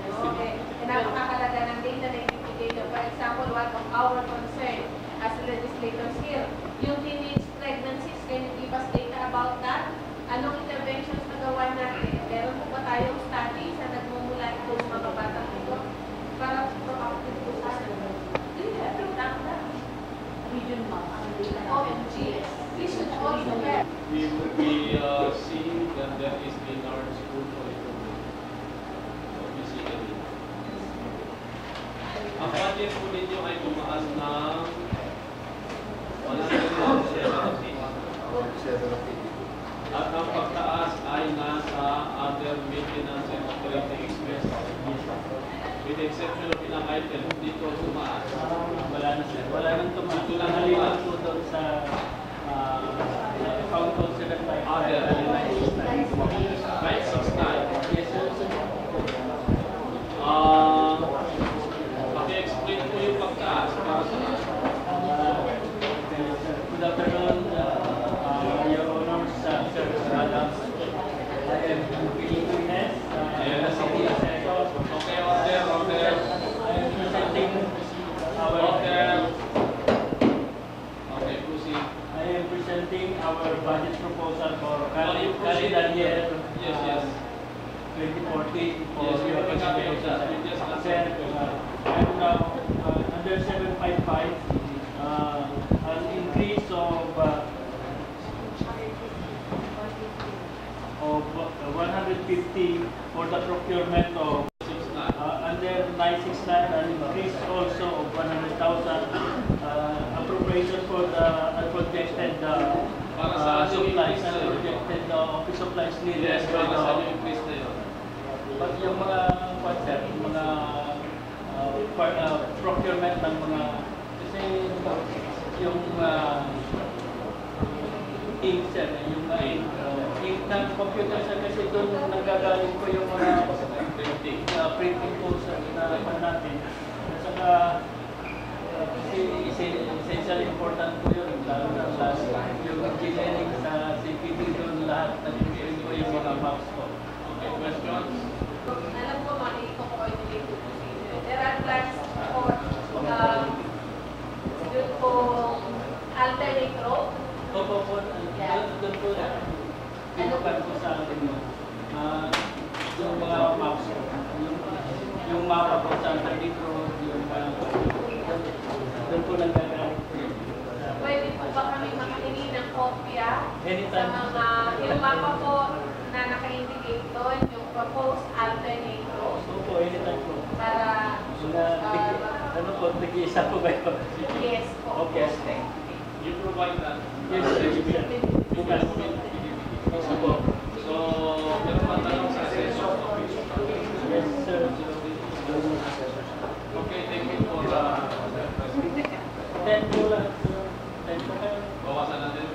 Okay. Napakahalaga ng data na ibibigay nyo. For example, one of our concern as legislators here, yung teenage pregnancies, can you give us data about that? Anong interventions na gawa natin? Meron po ba tayong studies na nagmumula itong mga batang ito? Para proactive po sa do you have to tap that? Region map. OMG. We should also have. We will be seeing that there is in our school for improvement. So, we see it. Ang budget po ninyo ay tumaas ng 107 at ang pagtaas ay nasa other maintenance and operating expenses. With the exception of ilang item, dito tumaas. Wala na sir. Wala nang tumaas. Ito lang Nakalimutan tumaas. po doon sa account code 755. Other. 969. Yes sir. Paki-explain po yung pagtaas. Para sa Good afternoon, Your Honors, Sir Madam. I am Philip Ines, City Assessor. Okay, order. I am presenting our Okay, proceed. I am presenting our budget proposal for You proceed. calendar year Yes. 2014 for Yes, your we have a copy of that. consideration. We just accept Sir, it. I'm now under 755, an increase of 150 for the procurement of under 969, an increase also of 100,000 appropriation for the unprojected Para sa supplies, increase na yun? unprojected office supplies needed Yes, for para the sa yung increase na yun. but yung mga concept, yung mga procurement ng mga kasi yung ink sir, yung ink ng computer sir kasi doon nanggagaling ko yung mga printing po sa na natin. At saka kasi essential important po yun, lalo na yung engineering sa CPT doon lahat nag-print ko yung mga maps ko. Okay, questions? Alam ko, i-coordinate po procedure. There are plans for yun po alternate road. Opo po, doon po na. Pinukan po sa akin yun. Yung mga maps ko. Yung mapa po sa alternate road, yung doon po nagagaling. Pwede po ba kami makahingi ng kopya sa Anytime. mga, yung mapa po na naka-indicate doon, yung proposed alternate road Opo, anytime po. para, Ano po, nag-iisa po ba yun? yes po. Okay. You provide that. Yes, sir. Bukas. Opo. So, meron pa tanong sa assessor. Yes, sir. Okay, thank you for 10 po lang. 10 po kayo. bawasan natin.